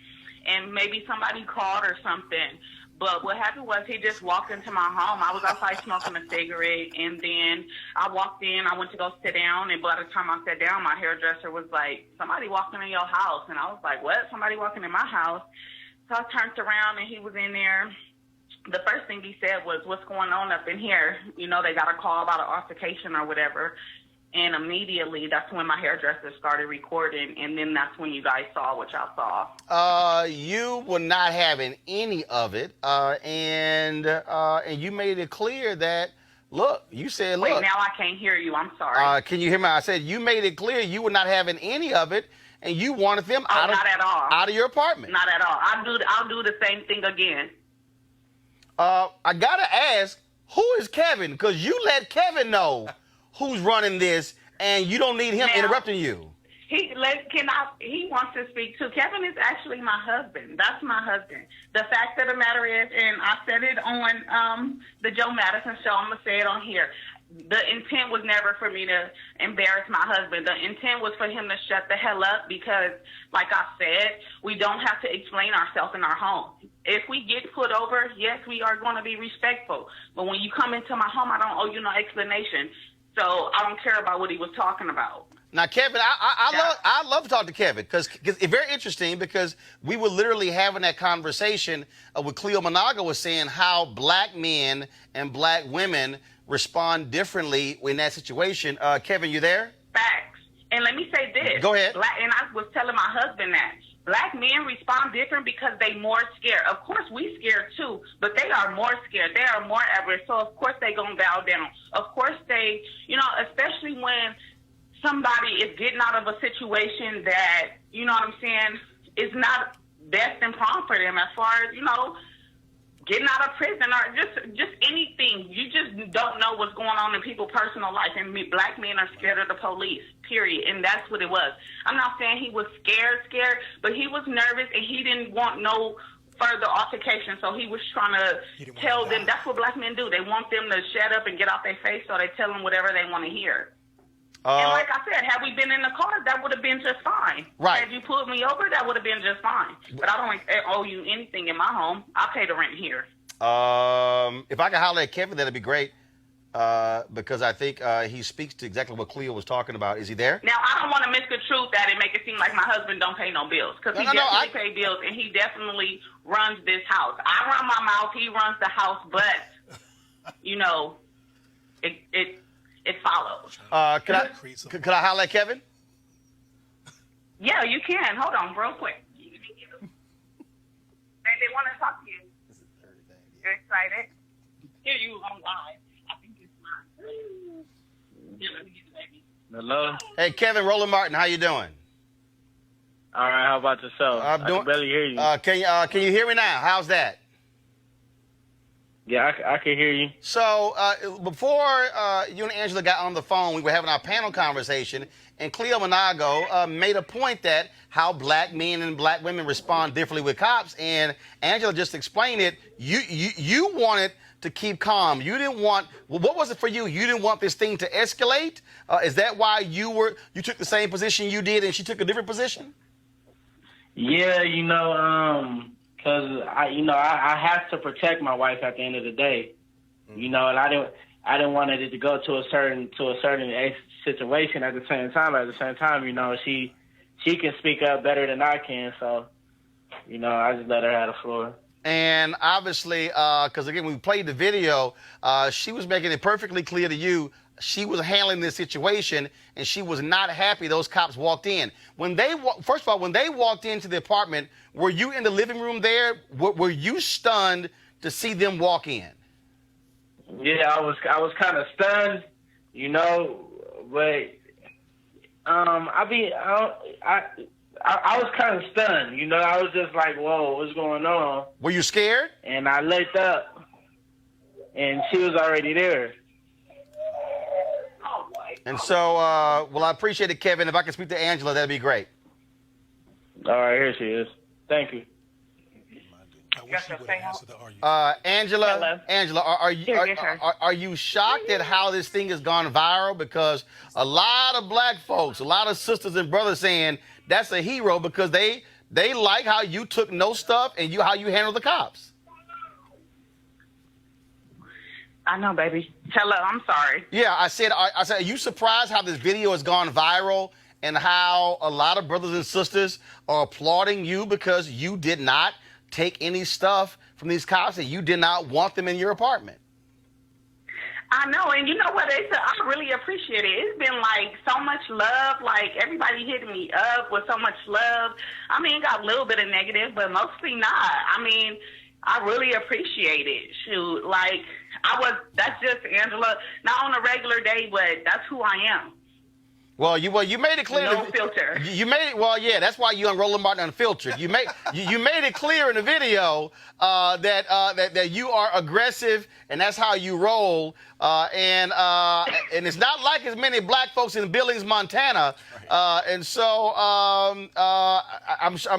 And maybe somebody called or something. But what happened was he just walked into my home. I was outside smoking a cigarette, and then I walked in. I went to go sit down, and by the time I sat down, my hairdresser was like, somebody walking in your house. And I was like, what? Somebody walking in my house? So I turned around, and he was in there. The first thing he said was, what's going on up in here? They got a call about an altercation or whatever. And immediately, that's when my hairdresser started recording, and then that's when you guys saw what y'all saw. You were not having any of it, and you made it clear that, look, you said, look. Wait, now I can't hear you. I'm sorry. Can you hear me? I said you made it clear you were not having any of it, and you wanted them out of your apartment. Not at all. I'll do the same thing again. I gotta ask, who is Kevin? Because you let Kevin know who's running this, and you don't need him interrupting you. He wants to speak too. Kevin is actually my husband. That's my husband. The fact of the matter is, and I said it on the Joe Madison show, I'm gonna say it on here. The intent was never for me to embarrass my husband. The intent was for him to shut the hell up because, like I said, we don't have to explain ourselves in our home. If we get put over, yes, we are going to be respectful. But when you come into my home, I don't owe you no explanation. So I don't care about what he was talking about. Now, Kevin, I love to talk to Kevin because it's very interesting because we were literally having that conversation with Cleo Managa was saying how black men and black women respond differently in that situation. Kevin, you there? Facts. And let me say this. Go ahead. And I was telling my husband that black men respond different because they more scared. Of course, we scared too, but they are more scared. They are more at risk. So, of course, they going to bow down. Of course, they, especially when somebody is getting out of a situation that, you know what I'm saying, is not best and prompt for them as far as, getting out of prison or just anything. You just don't know what's going on in people's personal life. And black men are scared of the police, period. And that's what it was. I'm not saying he was scared, but he was nervous and he didn't want no further altercation. So he was trying to tell them, that's what black men do. They want them to shut up and get off their face, so they tell them whatever they want to hear. And like I said, had we been in the car, that would have been just fine. Right. Had you pulled me over, that would have been just fine. But I don't owe you anything in my home. I'll pay the rent here. If I could holler at Kevin, that'd be great. Because I think he speaks to exactly what Cleo was talking about. Is he there? Now, I don't want to misconstrue that and make it seem like my husband don't pay no bills. Because he definitely pays bills, and he definitely runs this house. I run my mouth, he runs the house, but, it follows. Could I holler at Kevin? Yeah, you can. Hold on, real quick. They want to talk to you. You're excited? Hear you on live. I think it's mine. Yeah, let me get the baby. Hello? Hey, Kevin, Roland Martin, how you doing? All right, how about yourself? I can barely hear you. Can you hear me now? How's that? Yeah, I can hear you. So before you and Angela got on the phone, we were having our panel conversation, and Cleo Monago made a point that how black men and black women respond differently with cops, and Angela just explained it. You wanted to keep calm. You didn't want. Well, what was it for you? You didn't want this thing to escalate. Is that why you took the same position you did, and she took a different position? Yeah, because I have to protect my wife at the end of the day, and I didn't want it to go to a certain situation at the same time. At the same time, she can speak up better than I can, so I just let her have the floor. And obviously, because again, we played the video, she was making it perfectly clear to you she was handling this situation, and she was not happy those cops walked in. First of all, when they walked into the apartment, were you in the living room there? Were you stunned to see them walk in? Yeah, I was kind of stunned, but I was kind of stunned, I was just like, whoa, what's going on? Were you scared? And I looked up, and she was already there. And so, well, I appreciate it, Kevin. If I can speak to Angela, that'd be great. All right, here she is. Thank you. Angela, Hello. Angela, are you shocked at how this thing has gone viral? Because a lot of black folks, a lot of sisters and brothers saying that's a hero because they like how you took no stuff and how you handled the cops. I know, baby. Hello, I'm sorry. Yeah, I said, are you surprised how this video has gone viral and how a lot of brothers and sisters are applauding you because you did not take any stuff from these cops and you did not want them in your apartment? I know, and you know what? I really appreciate it. It's been like so much love, like everybody hitting me up with so much love. I mean, got a little bit of negative, but mostly not. I mean, I really appreciate it. Shoot, like that's just Angela, not on a regular day, but that's who I am. Well, you made it clear. No filter. You made it. Well, yeah, that's why you on Roland Martin Unfiltered. You made it clear in the video that you are aggressive and that's how you roll. And it's not like as many black folks in Billings, Montana. And so I'm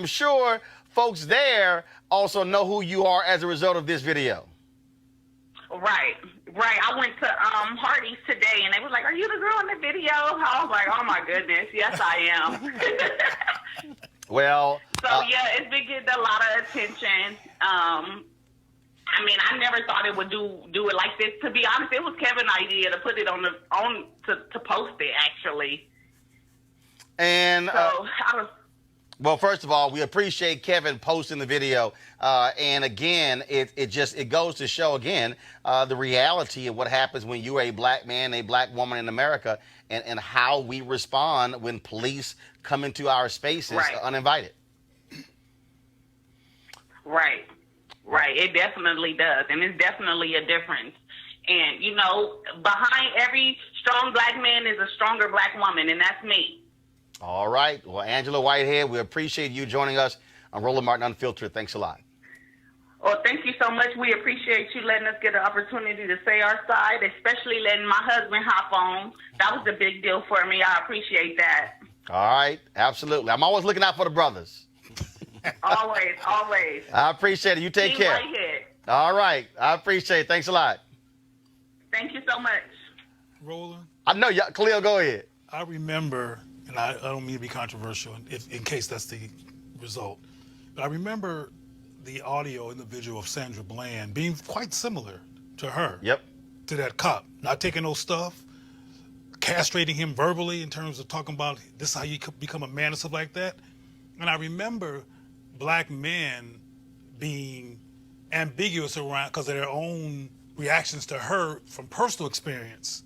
sure folks there also know who you are as a result of this video. Right. I went to Hardee's today, and they was like, "Are you the girl in the video?" I was like, "Oh my goodness, yes I am." Well. So yeah, it's been getting a lot of attention. I mean, I never thought it would do it like this. To be honest, it was Kevin's idea to put it to post it actually. And so well, first of all, we appreciate Kevin posting the video. And again, it goes to show again the reality of what happens when you're a black man, a black woman in America, and how we respond when police come into our spaces uninvited. Right. It definitely does. And it's definitely a difference. And, you know, behind every strong black man is a stronger black woman, and that's me. All right. Well, Angela Whitehead, we appreciate you joining us on Roland Martin Unfiltered. Thanks a lot. Well, thank you so much. We appreciate you letting us get an opportunity to say our side, especially letting my husband hop on. That was a big deal for me. I appreciate that. All right. Absolutely. I'm always looking out for the brothers. Always. I appreciate it. You take Team care. Whitehead. All right. I appreciate it. Thanks a lot. Thank you so much. Roland? I know. Khalil, go ahead. I remember, and I don't mean to be controversial in case that's the result, but I remember the audio in the video of Sandra Bland being quite similar to her. Yep. To that cop. Not taking no stuff, castrating him verbally in terms of talking about this is how you become a man and stuff like that. And I remember black men being ambiguous around because of their own reactions to her from personal experience,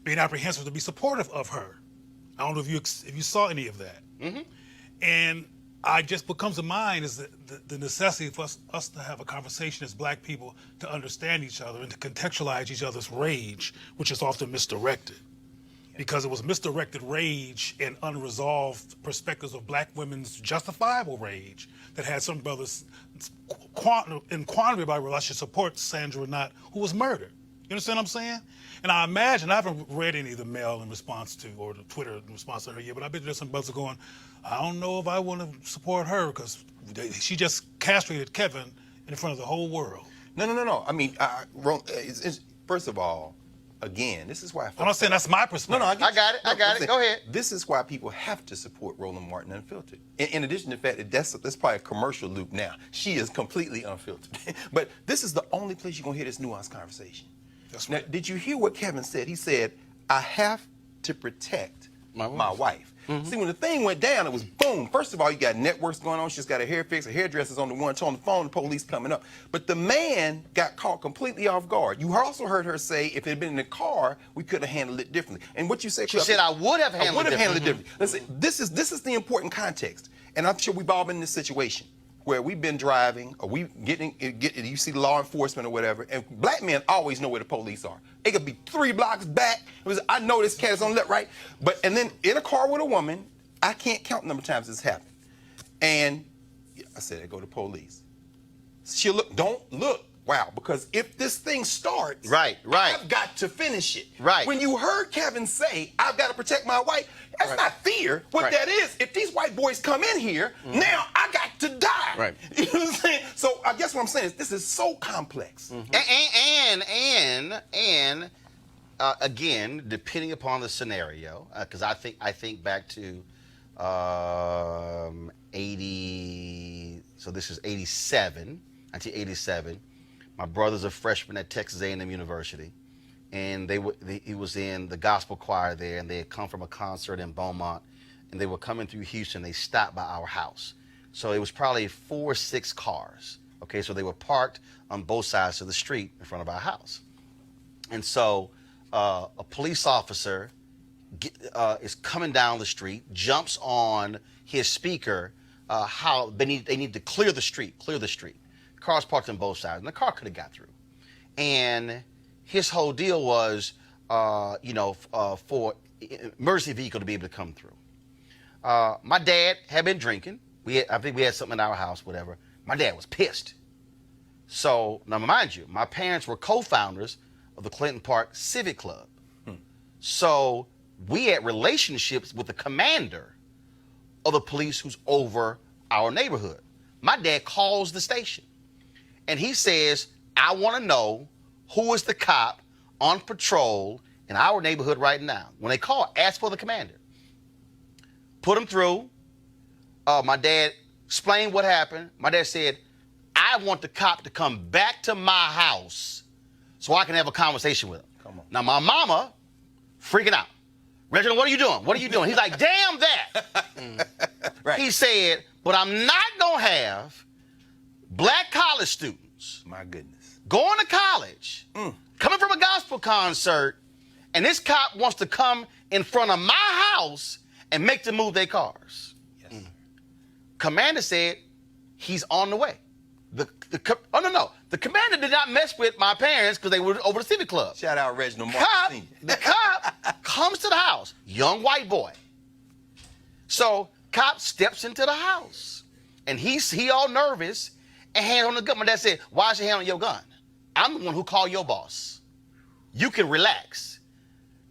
being apprehensive to be supportive of her. I don't know if you saw any of that. Mm-hmm. And what comes to mind is the necessity for us to have a conversation as black people to understand each other and to contextualize each other's rage, which is often misdirected. Because it was misdirected rage and unresolved perspectives of black women's justifiable rage that had some brothers in quandary about whether I should support Sandra or not, who was murdered. You understand what I'm saying? And I imagine, I haven't read any of the mail in response to, or the Twitter in response to her yet, but I bet there's some brothers going, I don't know if I want to support her because she just castrated Kevin in front of the whole world. No. I mean, first of all, again, this is why. I'm not saying that's my perspective. No, I got it. Go ahead. This is why people have to support Roland Martin Unfiltered. In addition to the fact that that's probably a commercial loop now. She is completely unfiltered. But this is the only place you're going to hear this nuanced conversation. That's right. Now, did you hear what Kevin said? He said, I have to protect my wife. Mm-hmm. See, when the thing went down, it was boom. First of all, you got networks going on. She's got her hair fixed. Her hairdresser's on the one, on the phone, the police coming up. But the man got caught completely off guard. You also heard her say, if it had been in the car, we could have handled it differently. And what you say, She said, I would have handled it differently. Listen, this is the important context. And I'm sure we've all been in this situation where we've been driving, or you see law enforcement or whatever, and black men always know where the police are. It could be 3 blocks back. I know this cat is on the left, right? And then in a car with a woman, I can't count the number of times this happened. And I said, I go to police. She'll look, don't look. Wow, because if this thing starts, right, I've got to finish it. Right. When you heard Kevin say, I've got to protect my wife, that's not fear. What that is, if these white boys come in here, now I got to die. Right. You know what I'm saying? So I guess what I'm saying is this is so complex. And again, depending upon the scenario, because I think back to 80. So this is 1987. My brother's a freshman at Texas A&M University, and he was in the gospel choir there, and they had come from a concert in Beaumont, and they were coming through Houston. They stopped by our house. So it was probably 4 or 6 cars. Okay, so they were parked on both sides of the street in front of our house. And so a police officer is coming down the street, jumps on his speaker, how they need to clear the street. Cars parked on both sides, and the car could have got through. And his whole deal was, for emergency vehicle to be able to come through. My dad had been drinking. I think we had something in our house, whatever. My dad was pissed. So, now mind you, my parents were co-founders of the Clinton Park Civic Club. So, we had relationships with the commander of the police who's over our neighborhood. My dad calls the station, and he says, I want to know who is the cop on patrol in our neighborhood right now. When they call, ask for the commander. Put him through. My dad explained what happened. My dad said, I want the cop to come back to my house so I can have a conversation with him. Come on. Now, my mama freaking out. Reginald, what are you doing? What are you doing? He's like, damn that. Right. He said, but I'm not going to have black college students. My goodness. Going to college, coming from a gospel concert, and this cop wants to come in front of my house and make them move their cars. Yes. Commander said he's on the way. The commander did not mess with my parents because they were over the Civic Club. Shout out Reginald Martin. The cop comes to the house, young white boy. So cop steps into the house, and he all nervous and hands on the gun. My dad said, "Why is your hand on your gun? I'm the one who called your boss. You can relax."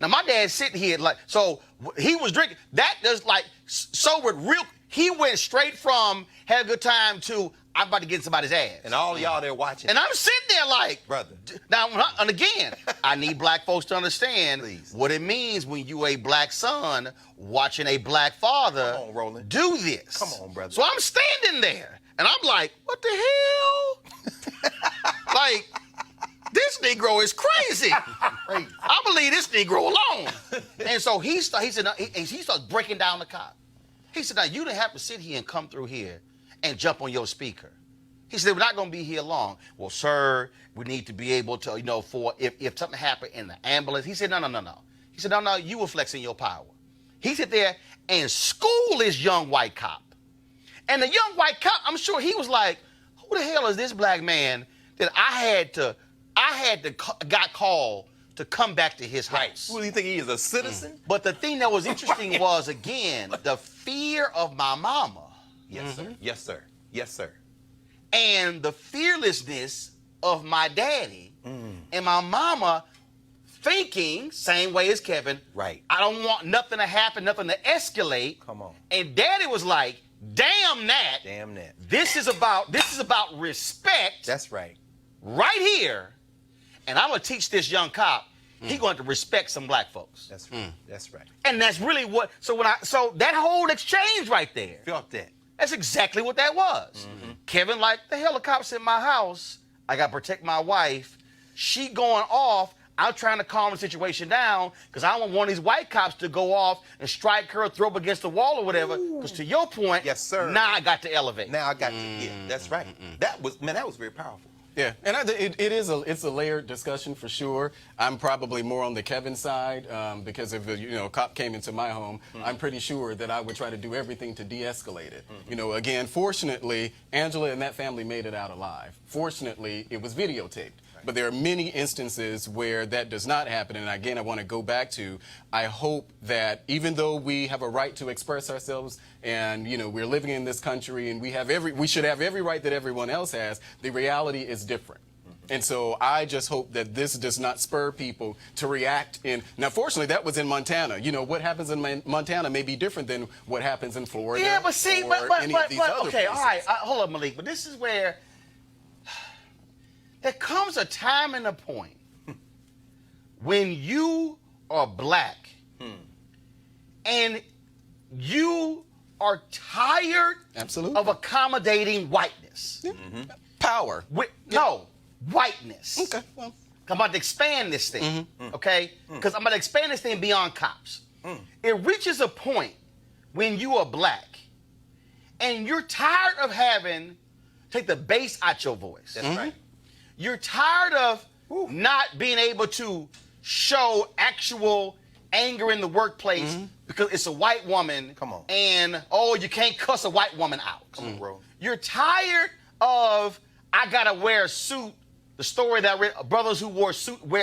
Now my dad's sitting here so he was drinking. That does sobered real. He went straight from had a good time to I'm about to get in somebody's ass. And all y'all there watching. And I'm sitting there brother. Now, and again, I need black folks to understand what it means when you a black son watching a black father Come on, Roland. do this. Come on, brother. So I'm standing there, and I'm like, what the hell? This Negro is crazy. I believe this Negro alone. And so he starts breaking down the cop. He said, now, you didn't have to sit here and come through here and jump on your speaker. He said, we're not going to be here long. Well, sir, we need to be able to, for if something happened in the ambulance. He said, no. He said, no, you were flexing your power. He sat there and schooled this young white cop. And the young white cop, I'm sure he was like, who the hell is this black man that I got called to come back to his house? Who do you think he is, a citizen? But the thing that was interesting was, again, the fear of my mama. Yes, sir. Yes, sir. Yes, sir. And the fearlessness of my daddy and my mama thinking, same way as Kevin, right. I don't want nothing to happen, nothing to escalate. Come on. And daddy was like, damn that. Damn that. This is about respect. That's right. Right here. And I'm going to teach this young cop, he's going to respect some black folks. That's right. That's right. And that's really what, so that whole exchange right there. Felt that. That's exactly what that was. Kevin, the hell, the cops in my house. I got to protect my wife. She going off. I'm trying to calm the situation down because I don't want these white cops to go off and strike her, throw up against the wall or whatever. Because to your point, yes, sir. Now I got to elevate. Now I got to, yeah, that's right. That was very powerful. Yeah, and it's a layered discussion for sure. I'm probably more on the Kevin side because if a cop came into my home, I'm pretty sure that I would try to do everything to de-escalate it. Again, fortunately, Angela and that family made it out alive. Fortunately, it was videotaped. But there are many instances where that does not happen. And again, I want to go back to, I hope that even though we have a right to express ourselves and, we're living in this country and we should have every right that everyone else has, the reality is different. And so I just hope that this does not spur people to react now, fortunately, that was in Montana. What happens in Montana may be different than what happens in Florida. Yeah, but see, or any of these other okay, places. all right, hold up, Malik. But this is where there comes a time and a point when you are black and you are tired of accommodating whiteness. Power. No, whiteness. Okay, well. I'm about to expand this thing, okay? Because I'm about to expand this thing beyond cops. It reaches a point when you are black and you're tired of take the bass out your voice. That's right. You're tired of not being able to show actual anger in the workplace because it's a white woman. Come on. And, you can't cuss a white woman out. Come on, bro. You're tired of, I got to wear a suit. The story that I read, brothers who wear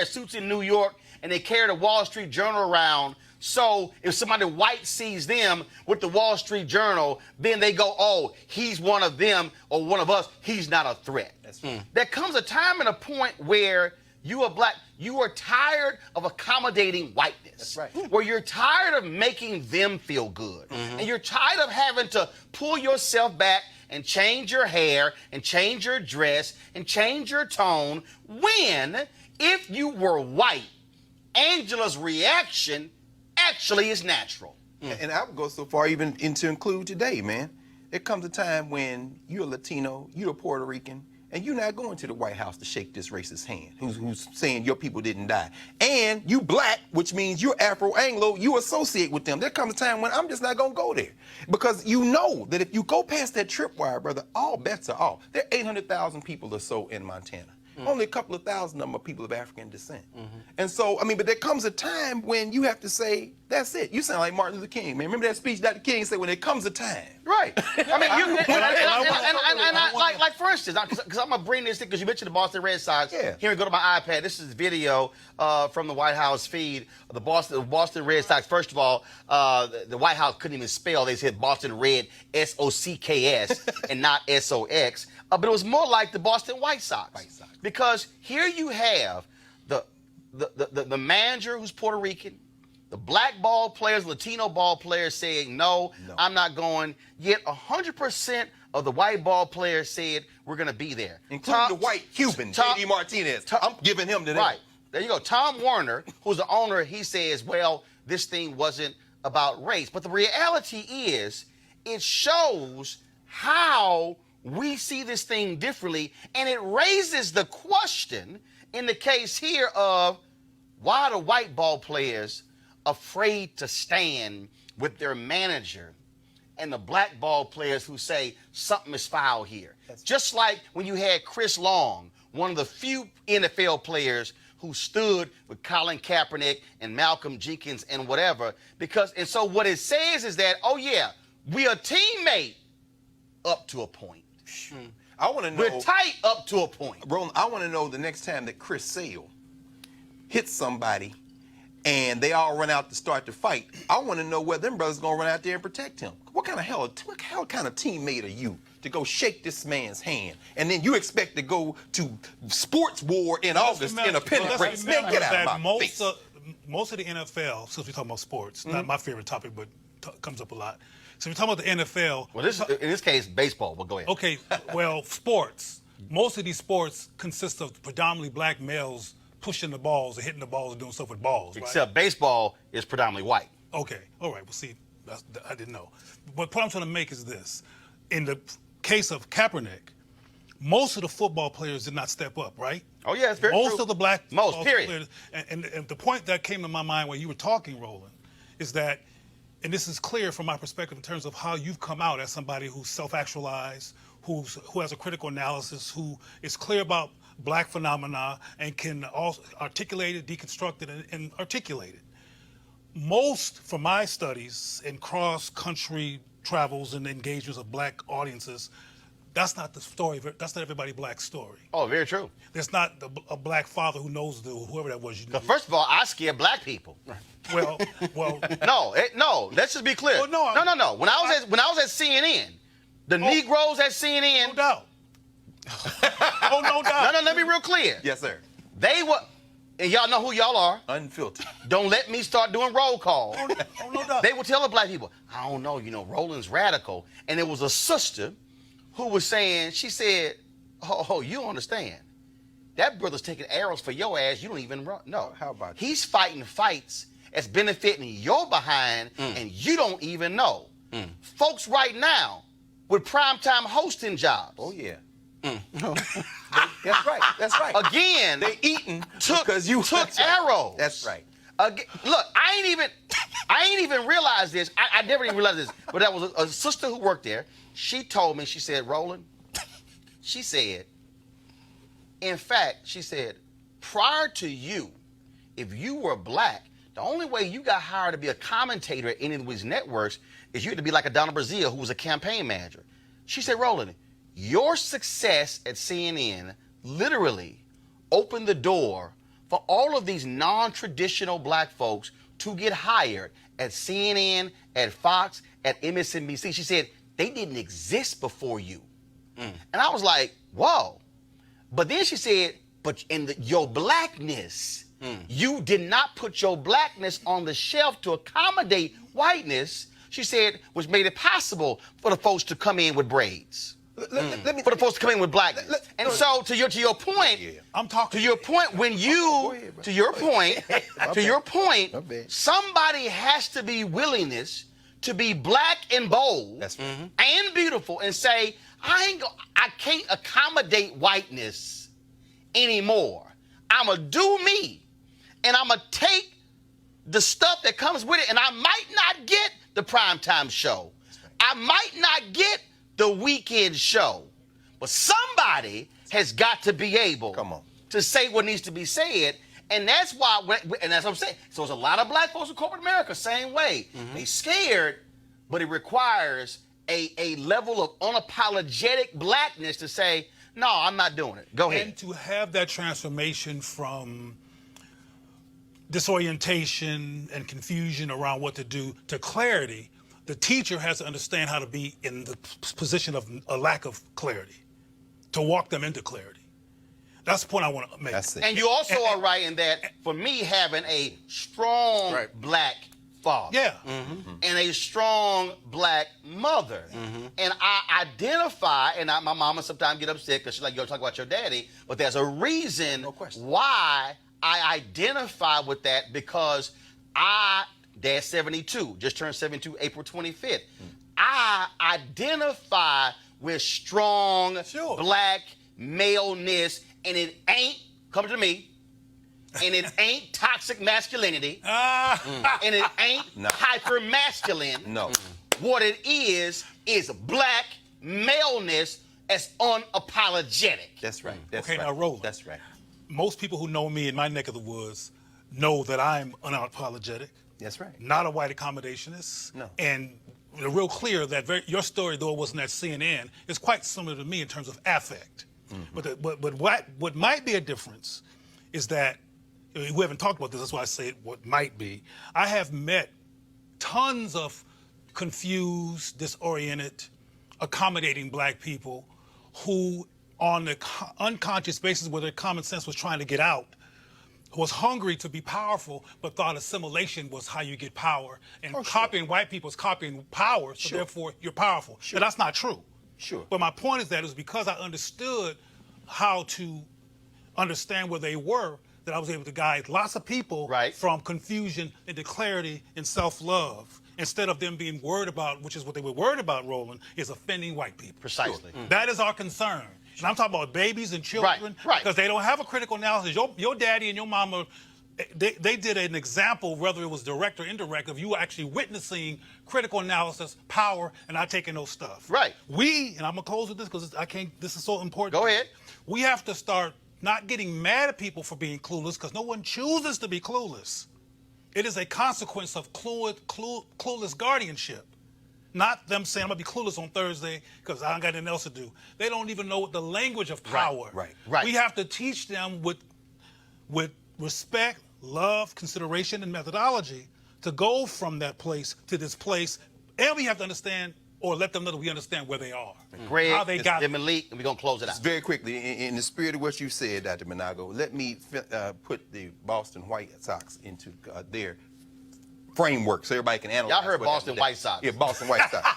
suits in New York and they carry the Wall Street Journal around. So if somebody white sees them with the Wall Street Journal, then they go, oh, he's one of them or one of us. He's not a threat. That's right. There comes a time and a point where you are black. You are tired of accommodating whiteness. That's right. Where you're tired of making them feel good. And you're tired of having to pull yourself back and change your hair and change your dress and change your tone when, if you were white, Angela's reaction actually is natural. And I would go so far even to include today, man. There comes a time when you're a Latino, you're a Puerto Rican, and you're not going to the White House to shake this racist hand who's saying your people didn't die. And you black, which means you're Afro-Anglo, you associate with them. There comes a time when I'm just not going to go there. Because you know that if you go past that tripwire, brother, all bets are off. There are 800,000 people or so in Montana. Only a couple of thousand of them are people of African descent. And so, I mean, but there comes a time when you have to say, that's it. You sound like Martin Luther King, man. Remember that speech Dr. King said, when there comes a time. Right. I mean, like for instance, because I'm going to bring this thing, because you mentioned the Boston Red Sox. Yeah. Here we go to my iPad. This is video from the White House feed of the Boston Red Sox. First of all, the White House couldn't even spell. They said Boston Red, S-O-C-K-S, and not S-O-X. But it was more like the Boston White Sox. Because here you have the manager who's Puerto Rican, the black ball players, Latino ball players saying, no, I'm not going. Yet 100% of the white ball players said, we're going to be there. Including the white Cuban, J.D. Martinez. I'm giving him to them. Right. There you go. Tom Warner, who's the owner, he says, well, this thing wasn't about race. But the reality is, it shows how we see this thing differently, and it raises the question in the case here of why are the white ball players afraid to stand with their manager and the black ball players who say something is foul here. Just like when you had Chris Long, one of the few NFL players who stood with Colin Kaepernick and Malcolm Jenkins and whatever, and so what it says is that, oh yeah, we are teammates up to a point. I want to know. We're tight up to a point. Roland, I want to know the next time that Chris Sale hits somebody and they all run out to start the fight, I want to know whether them brothers going to run out there and protect him. What kind of teammate are you to go shake this man's hand, and then you expect to go to sports war in August in a pennant race? Man, get out of my face. Most of the NFL, since we're talking about sports, not my favorite topic, but comes up a lot. So we're talking about the NFL. Well, in this case, baseball. Well, go ahead. Okay, well, sports. Most of these sports consist of predominantly black males pushing the balls and hitting the balls and doing stuff with balls, right? Except baseball is predominantly white. Okay, all right. Well, see, I didn't know. But the point I'm trying to make is this. In the case of Kaepernick, most of the football players did not step up, right? Oh, yeah, it's very true. Most of the black period. players. And the point that came to my mind when you were talking, Roland, is that, and this is clear from my perspective in terms of how you've come out as somebody who's self-actualized, who has a critical analysis, who is clear about black phenomena and can also articulate it, deconstruct it, and articulate it. Most, from my studies in cross-country travels and engagements of black audiences, that's not the story. That's not everybody black's story. Oh, very true. There's not a black father who knows whoever that was. First of all, I scare black people. Right. Well. No. Let's just be clear. Well, no. When I was at CNN, the Negroes at CNN. No doubt. Oh, no doubt. No. Let me be real clear. Yes, sir. They were, and y'all know who y'all are. Unfiltered. Don't let me start doing roll call. Oh, no doubt. They would tell the black people, I don't know, Roland's radical. And there was a sister who was saying, she said, oh, you don't understand. That brother's taking arrows for your ass. You don't even know. How about you? He's fighting fights that's benefiting your behind, and you don't even know. Folks right now with primetime hosting jobs. Oh, yeah. That's right. Again, they eating took right. arrows. That's right. Again, look, I ain't even realized this. I never even realized this. But that was a sister who worked there. She told me, she said, Roland, she said, in fact, she said, prior to you, if you were black, the only way you got hired to be a commentator at any of these networks is you had to be like a Donna Brazile, who was a campaign manager. She said, Roland, your success at CNN literally opened the door for all of these non-traditional black folks to get hired at CNN, at Fox, at MSNBC. She said, they didn't exist before you. And I was like, whoa. But then she said, but in your blackness, you did not put your blackness on the shelf to accommodate whiteness, she said, which made it possible for the folks to come in with braids. For the folks to come in with blackness. And so to your point, I'm talking. To your point, when you, to your point, somebody has to be willingness to be black and bold and beautiful and say, I can't accommodate whiteness anymore. I'ma do me, and I'ma take the stuff that comes with it, and I might not get the primetime show. I might not get the weekend show, but somebody has got to be able to say what needs to be said. And that's why, and that's what I'm saying. So there's a lot of black folks in corporate America, same way. They scared, but it requires a level of unapologetic blackness to say, no, I'm not doing it. Go ahead. And to have that transformation from disorientation and confusion around what to do to clarity, the teacher has to understand how to be in the position of a lack of clarity, to walk them into clarity. That's the point I want to make. And you also are right in that, for me, having a strong black father and a strong black mother, and I identify, and my mama sometimes get upset because she's like, you talk about your daddy, but there's a reason why I identify with that, because Dad's 72, just turned 72 April 25th. I identify with strong black maleness, and it ain't, come to me, and it ain't toxic masculinity, and it ain't hyper-masculine. No. What it is black maleness as unapologetic. That's right. Now, Roland. That's right. Most people who know me in my neck of the woods know that I'm unapologetic. That's right. Not a white accommodationist. No. And real clear that your story, though it wasn't at CNN, is quite similar to me in terms of affect. But what might be a difference is that, we haven't talked about this, that's why I say what might be. I have met tons of confused, disoriented, accommodating black people who, on the unconscious basis where their common sense was trying to get out, was hungry to be powerful, but thought assimilation was how you get power. And copying white people is copying power, so therefore you're powerful. And that's not true. But my point is that it was because I understood how to understand where they were that I was able to guide lots of people from confusion into clarity and self-love, instead of them being worried about, which is what they were worried about, Roland, is offending white people. Precisely. That is our concern. And I'm talking about babies and children, because they don't have a critical analysis. Your daddy and your mama, they did an example, whether it was direct or indirect, of you actually witnessing critical analysis, power, and not taking those stuff. And I'm gonna close with this because this is so important. Go ahead. We have to start not getting mad at people for being clueless, because no one chooses to be clueless. It is a consequence of clueless guardianship. Not them saying, I'm going to be clueless on Thursday because I don't got anything else to do. They don't even know the language of power. We have to teach them with respect, love, consideration, and methodology to go from that place to this place. And we have to understand, or let them know that we understand where they are. Greg, how they got Malik, and we're going to close it out. Very quickly, in the spirit of what you said, Dr. Menago, let me put the Boston White Sox into their framework so everybody can analyze. Y'all heard Boston White Sox. Yeah, Boston White Sox.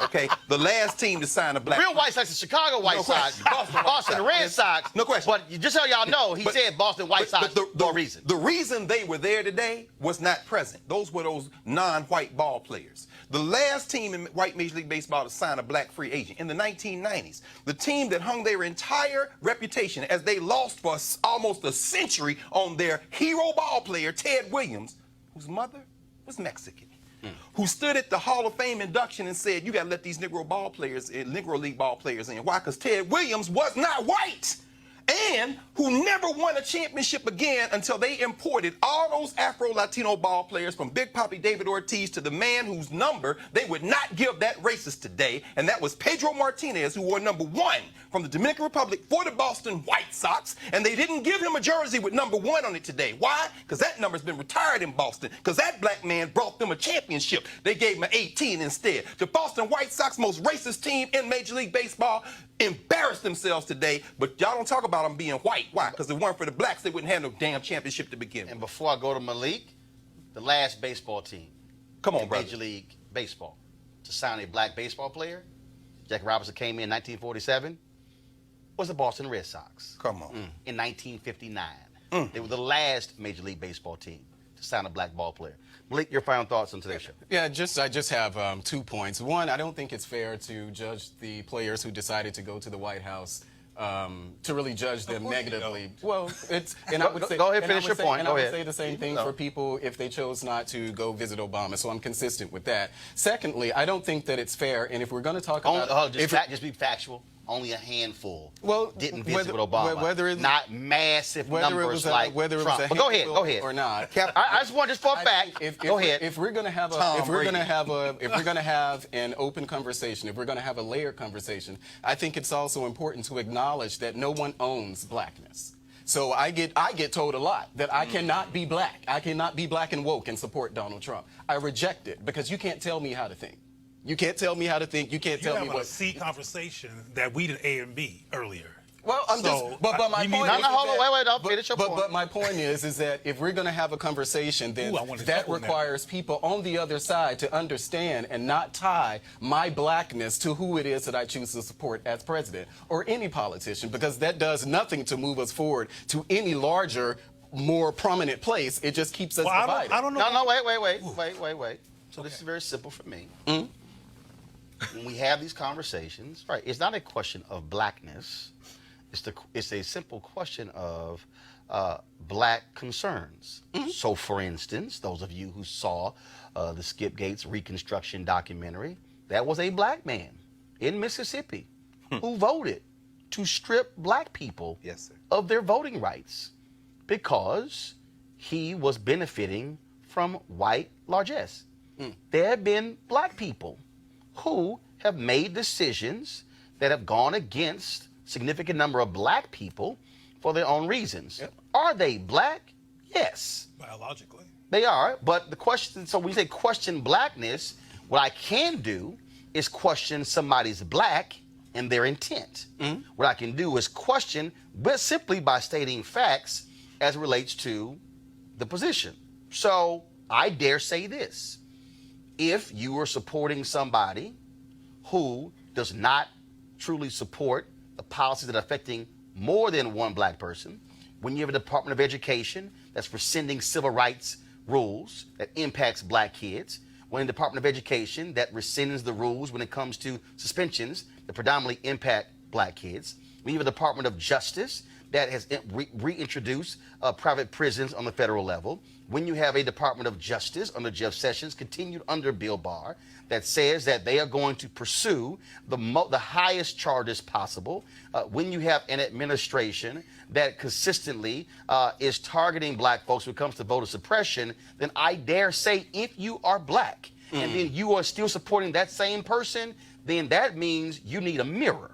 Okay, the last team to sign a black... Real White Sox is Chicago White Sox. Boston Red Sox. No question. But just so y'all know, he said Boston White Sox for a reason. The reason they were there today was not present. Those were those non-white ball players. The last team in white Major League Baseball to sign a black free agent in the 1990s, the team that hung their entire reputation as they lost for almost a century on their hero ball player, Ted Williams, whose mother was Mexican, who stood at the Hall of Fame induction and said, you got to let these Negro League ball players in. Why? Because Ted Williams was not white. And who never won a championship again until they imported all those Afro-Latino ball players, from Big Papi David Ortiz to the man whose number they would not give that racist today, and that was Pedro Martinez, who wore number 1 from the Dominican Republic for the Boston White Sox, and they didn't give him a jersey with number 1 on it today. Why? Because that number's been retired in Boston, because that black man brought them a championship. They gave him an 18 instead. The Boston White Sox, most racist team in Major League Baseball, embarrassed themselves today, but y'all don't talk about them being white. Why? Because if it weren't for the blacks, they wouldn't have no damn championship to begin with. And before I go to Malik, the last baseball team in Major League Baseball to sign a black baseball player, Jackie Robinson came in 1947, was the Boston Red Sox. Come on. In 1959. They were the last Major League Baseball team to sign a black ball player. Malik, your final thoughts on today's show? Yeah, I just have 2 points. One, I don't think it's fair to judge the players who decided to go to the White House, to really judge them negatively. Well, it's, and I would say, go ahead, finish your point. And I would say the same thing for people if they chose not to go visit Obama. So I'm consistent with that. Secondly, I don't think that it's fair, and if we're going to talk about, just be factual. only a handful Well, didn't visit with Obama. Not massive numbers like Trump. But go ahead. Or not. I just want just for a fact. Go ahead. If we're going to have an open conversation, if we're going to have a layered conversation, I think it's also important to acknowledge that no one owns blackness. So I get told a lot that I cannot be black. I cannot be black and woke and support Donald Trump. I reject it because you can't tell me how to think. You can't tell me how to think. You can't tell me what. You have a C conversation that we did A and B earlier. Well, I'm just. But my point is. Wait. Finish your point. But my point is that if we're going to have a conversation, then that requires people on the other side to understand and not tie my blackness to who it is that I choose to support as president or any politician, because that does nothing to move us forward to any larger, more prominent place. It just keeps us divided. I don't know. No, wait. So this is very simple for me. Mm-hmm. When we have these conversations, right? It's not a question of blackness. It's a simple question of black concerns. Mm-hmm. So, for instance, those of you who saw the Skip Gates Reconstruction documentary, that was a black man in Mississippi who voted to strip black people of their voting rights because he was benefiting from white largesse. There have been black people who have made decisions that have gone against significant number of black people for their own reasons. Yep. Are they black? Yes. Biologically. They are, but the question, so when you say question blackness, what I can do is question somebody's black and their intent. Mm-hmm. What I can do is question, but simply by stating facts as it relates to the position. So I dare say this. If you are supporting somebody who does not truly support the policies that are affecting more than one black person, when you have a Department of Education that's rescinding civil rights rules that impacts black kids, when a Department of Education that rescinds the rules when it comes to suspensions that predominantly impact black kids, when you have a Department of Justice that has reintroduced private prisons on the federal level, when you have a Department of Justice under Jeff Sessions, continued under Bill Barr, that says that they are going to pursue the highest charges possible, when you have an administration that consistently is targeting black folks when it comes to voter suppression, then I dare say if you are black and then you are still supporting that same person, then that means you need a mirror.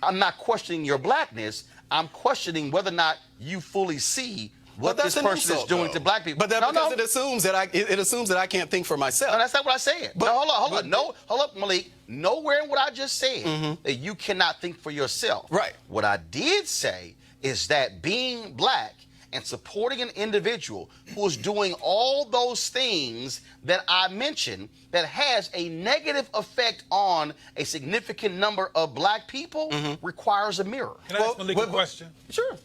I'm not questioning your blackness. I'm questioning whether or not you fully see what this person is doing to black people. But it assumes that I can't think for myself. No, that's not what I said. But hold up, Malik. Nowhere in what I just said that you cannot think for yourself. Right. What I did say is that being black and supporting an individual who is doing all those things that I mentioned that has a negative effect on a significant number of black people requires a mirror. Can I ask Malik a question? Sure.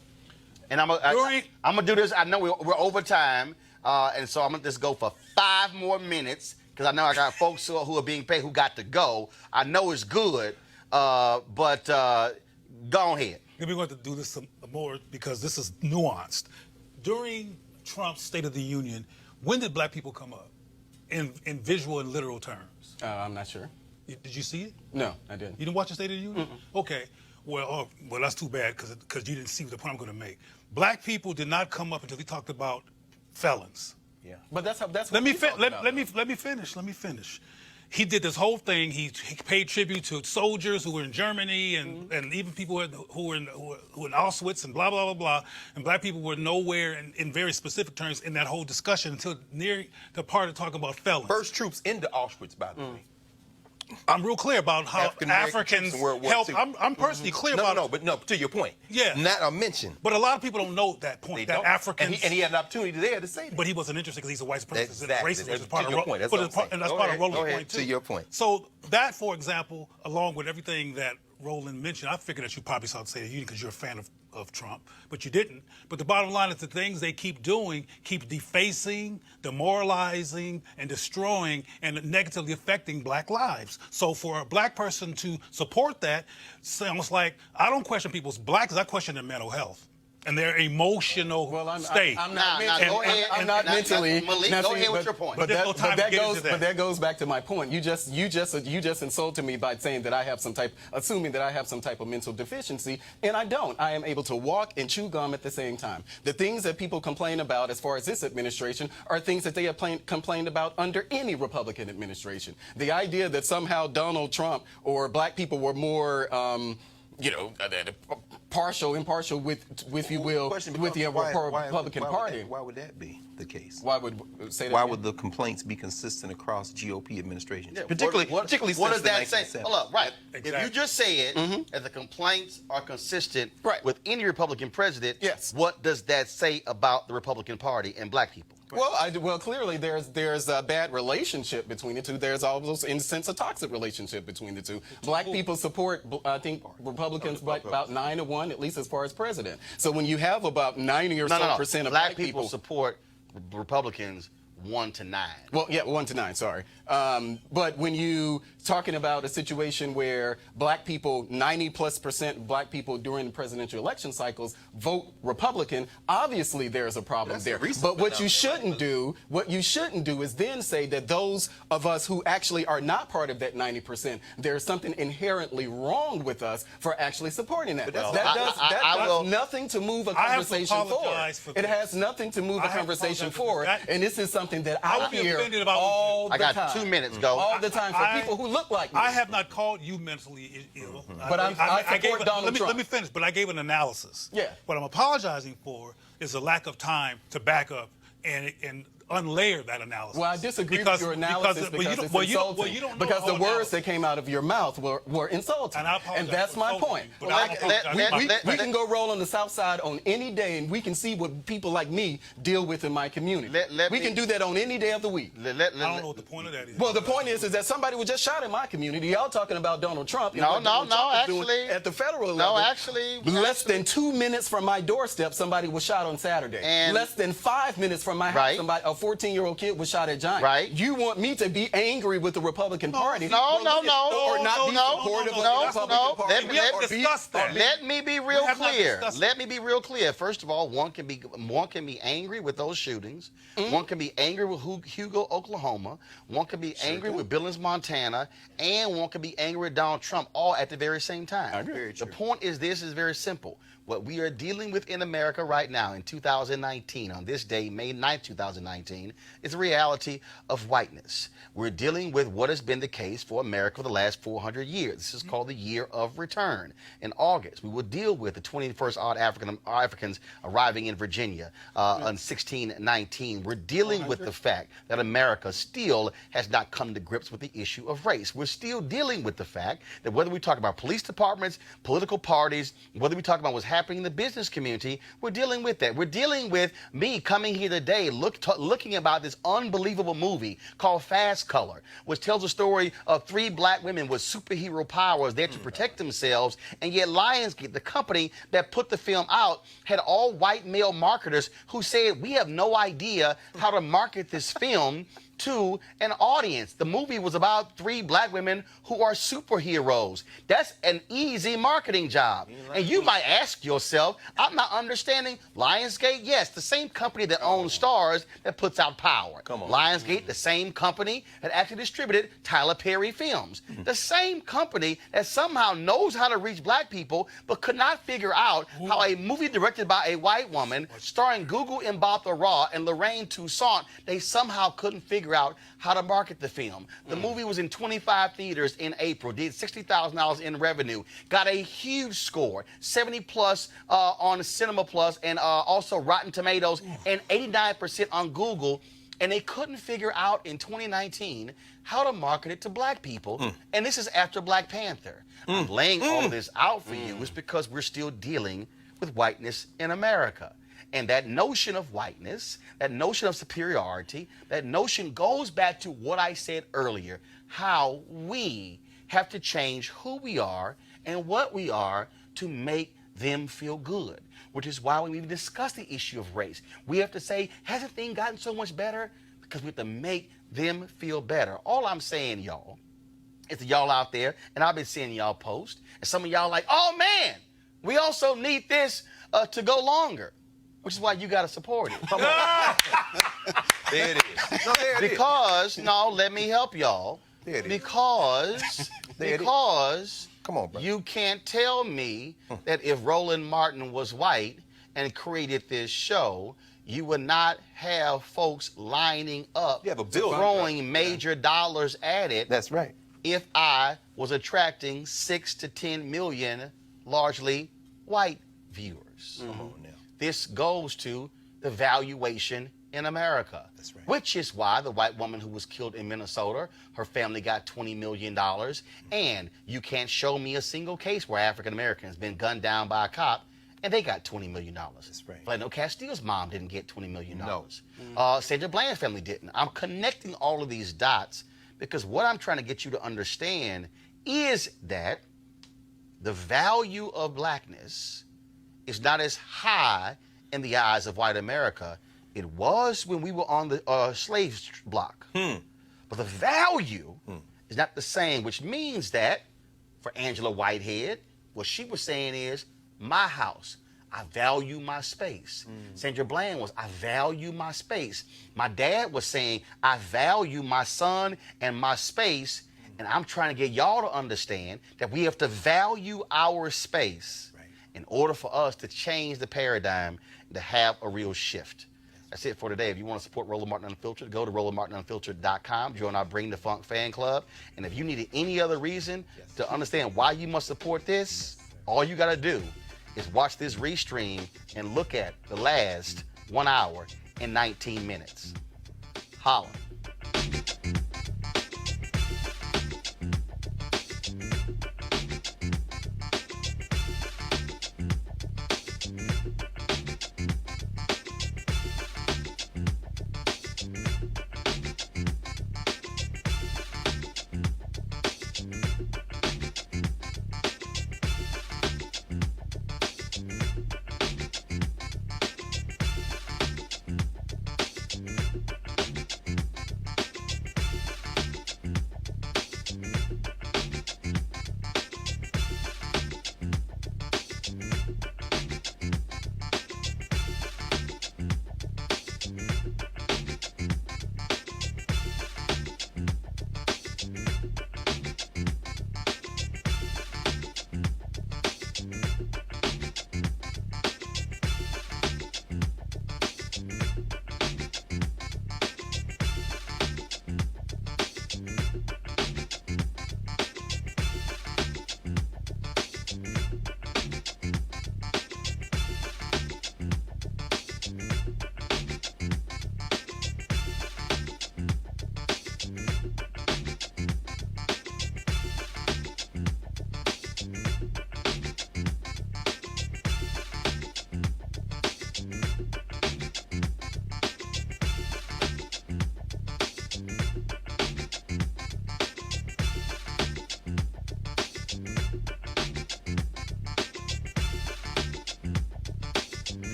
And I'm gonna do this. I know we're over time, and so I'm gonna just go for 5 more minutes because I know I got folks who are being paid who got to go. I know it's good, but go ahead. We're going to do this some more because this is nuanced. During Trump's State of the Union, when did black people come up in visual and literal terms? I'm not sure. Did you see it? No, I didn't. You didn't watch the State of the Union? Okay. Well, that's too bad because you didn't see the point I'm going to make. Black people did not come up until he talked about felons. Yeah. But that's let me finish. He did this whole thing. He paid tribute to soldiers who were in Germany and even people who were in Auschwitz and blah, blah, blah, blah. And black people were nowhere in very specific terms in that whole discussion until near the part of talking about felons. First troops into Auschwitz, by the way. I'm real clear about how Africans help. I'm personally clear about it. No, to your point. Yeah. Not a mention. But a lot of people don't know that point, that Africans... And he had an opportunity there to say that. But he wasn't interested because he's a white supremacist and racist, which is part of your point. That's part of Roland's point, too. To your point. So that, for example, along with everything that Roland mentioned, I figured that you probably saw the State of the Union because you're a fan of Trump, but you didn't. But the bottom line is the things they keep doing keep defacing, demoralizing, and destroying and negatively affecting black lives. So for a black person to support that sounds like I don't question people's blackness, I question their mental health. and their emotional state. I'm not mentally. Malik, go ahead with your point. But that goes back to my point. You just insulted me by saying that assuming that I have some type of mental deficiency, and I don't. I am able to walk and chew gum at the same time. The things that people complain about as far as this administration are things that they have complained about under any Republican administration. The idea that somehow Donald Trump or black people were more impartial with you will, with the Republican Party. Why would that be the case? Why would the complaints be consistent across GOP administrations? Yeah, particularly what since does the that say? 1970s. Hold up, right. Exactly. If you just say it, that the complaints are consistent with any Republican president, what does that say about the Republican Party and black people? Well, clearly there's a bad relationship between the two. There's almost, in a sense, a toxic relationship between the two. Black people support, I think, Republicans about 9-1, at least as far as president. So when you have about 90 or so percent of black people support Republicans 1-9. Well, yeah, 1-9. Sorry. But when you talking about a situation where black people, 90+% black people during the presidential election cycles vote Republican, obviously there's a problem there. But what you shouldn't do is then say that those of us who actually are not part of that 90%, there's something inherently wrong with us for actually supporting that. That does nothing to move a conversation forward. It has nothing to move a conversation forward, and this is something that I hear all the time. I got 2 minutes, go. All the time for people who look like me. I have not called you mentally ill. But I support Donald Trump. Let me finish, but I gave an analysis. Yeah. What I'm apologizing for is a lack of time to back up and unlayer that analysis. Well, I disagree with your analysis because it's insulting. Because the words that came out of your mouth were insulting. And that's my point. We can go roll on the South Side on any day, and we can see what people like me deal with in my community. We can do that on any day of the week. I don't know what the point of that is. Well, the point is that somebody was just shot in my community. Y'all talking about Donald Trump. No, actually. At the federal level. No, actually. Less than 2 minutes from my doorstep, somebody was shot on Saturday. And less than 5 minutes from my house, a 14-year-old kid was shot at Giant. Right. You want me to be angry with the Republican Party? Or not be supportive of the Republican Party? Let me be real clear. Let me be real clear. First of all, one can be angry with those shootings. One can be angry with Hugo, Oklahoma. One can be angry with Billings, Montana, and one can be angry with Donald Trump, all at the very same time. I agree. The point is this is very simple. What we are dealing with in America right now in 2019, on this day, May 9th, 2019, is the reality of whiteness. We're dealing with what has been the case for America for the last 400 years. This is called the Year of Return. In August, we will deal with the 21st odd Africans arriving in Virginia on 1619. We're dealing with the fact that America still has not come to grips with the issue of race. We're still dealing with the fact that whether we talk about police departments, political parties, whether we talk about what's happening in the business community, we're dealing with that. We're dealing with me coming here today looking about this unbelievable movie called Fast Color, which tells a story of 3 black women with superhero powers there to protect themselves, and yet Lionsgate, the company that put the film out, had all white male marketers who said, we have no idea how to market this film to an audience. The movie was about 3 black women who are superheroes. That's an easy marketing job. And you might ask yourself, I'm not understanding. Lionsgate, yes, the same company that owns Starz that puts out Power. Lionsgate, the same company that actually distributed Tyler Perry films. The same company that somehow knows how to reach black people but could not figure out how a movie directed by a white woman starring Gugu Mbatha Raw and Lorraine Toussaint, they somehow couldn't figure out how to market the film. The movie was in 25 theaters in April, did $60,000 in revenue, got a huge score, 70+ on Cinema Plus, and also Rotten Tomatoes, and 89% on Google. And they couldn't figure out in 2019 how to market it to black people. And this is after Black Panther. I'm laying all of this out for you is because we're still dealing with whiteness in America. And that notion of whiteness, that notion of superiority, that notion goes back to what I said earlier, how we have to change who we are and what we are to make them feel good, which is why we need to discuss the issue of race. We have to say, hasn't things gotten so much better? Because we have to make them feel better. All I'm saying, y'all, is to y'all out there, and I've been seeing y'all post, and some of y'all like, oh man, we also need this to go longer, which is why you got to support it. There it is. No, there it Because, no, let me help y'all. There it is. Because come on, bro. You can't tell me that if Roland Martin was white and created this show, you would not have folks lining up, throwing major dollars at it. That's right. If I was attracting 6 to 10 million largely white viewers. Come on now. This goes to the valuation in America. That's right. Which is why the white woman who was killed in Minnesota, her family got $20 million. And you can't show me a single case where African Americans been gunned down by a cop and they got $20 million. That's right. Philando Castile's mom didn't get $20 million. No. Sandra Bland's family didn't. I'm connecting all of these dots because what I'm trying to get you to understand is that the value of blackness is not as high in the eyes of white America. It was when we were on the slave block. But the value is not the same, which means that for Angela Whitehead, what she was saying is, my house, I value my space. Sandra Bland was, I value my space. My dad was saying, I value my son and my space. And I'm trying to get y'all to understand that we have to value our space in order for us to change the paradigm and to have a real shift. That's it for today. If you want to support Roland Martin Unfiltered, go to RolandMartinUnfiltered.com. Join our Bring the Funk fan club. And if you needed any other reason to understand why you must support this, all you got to do is watch this restream and look at the last 1 hour and 19 minutes. Holla.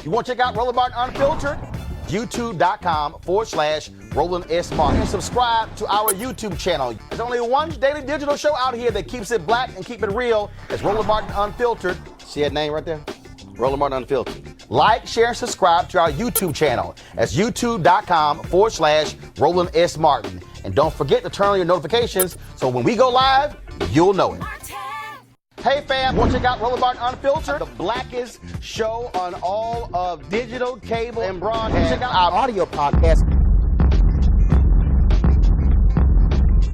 You want to check out Roland Martin Unfiltered? YouTube.com/Roland S. Martin. And subscribe to our YouTube channel. There's only one daily digital show out here that keeps it black and keep it real. It's Roland Martin Unfiltered. See that name right there? Roland Martin Unfiltered. Like, share, and subscribe to our YouTube channel. That's YouTube.com/Roland S. Martin. And don't forget to turn on your notifications so when we go live, you'll know it. Hey fam, want to check out Roland Martin Unfiltered, the blackest show on all of digital, cable, and broadcast. Check out our audio podcast.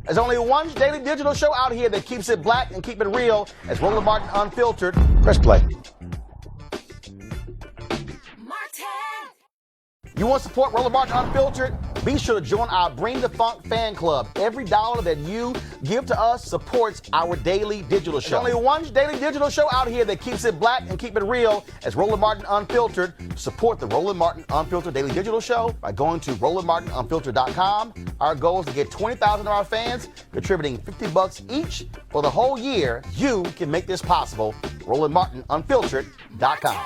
There's only one daily digital show out here that keeps it black and keep it real. It's Roland Martin Unfiltered. Press play. You want to support Roland Martin Unfiltered? Be sure to join our Bring the Funk fan club. Every dollar that you give to us supports our daily digital show. There's only one daily digital show out here that keeps it black and keep it real. As Roland Martin Unfiltered. Support the Roland Martin Unfiltered Daily Digital Show by going to RolandMartinUnfiltered.com. Our goal is to get 20,000 of our fans contributing $50 each for the whole year. You can make this possible. RolandMartinUnfiltered.com.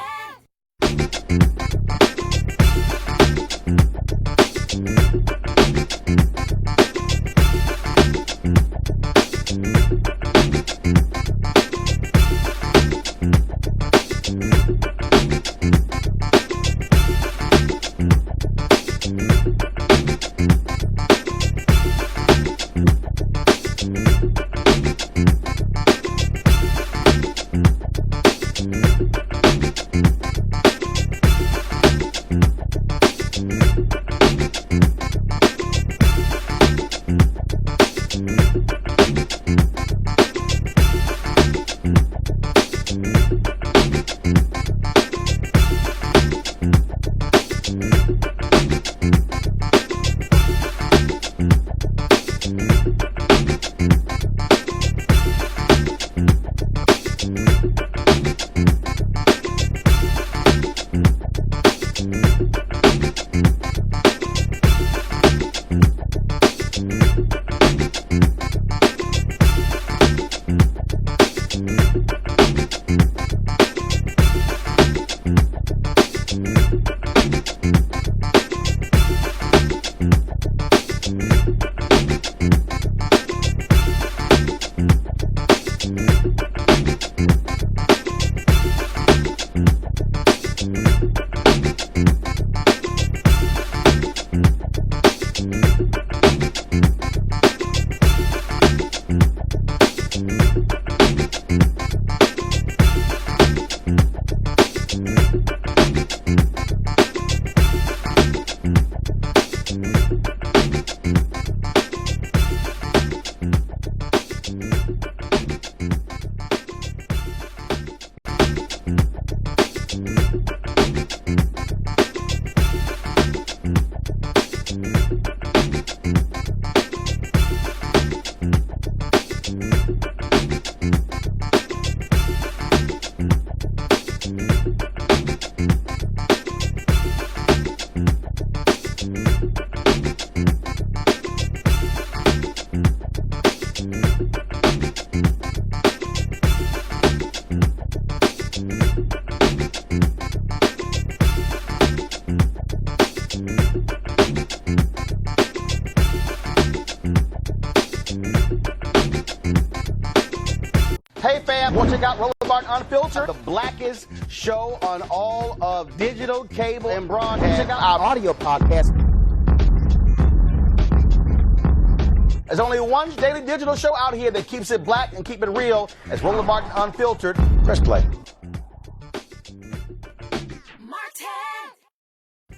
Want to check out Roland Martin Unfiltered, the blackest show on all of digital, cable, and broadcast. Check out our audio podcast. There's only one daily digital show out here that keeps it black and keep it real. As Roland Martin Unfiltered. Press play.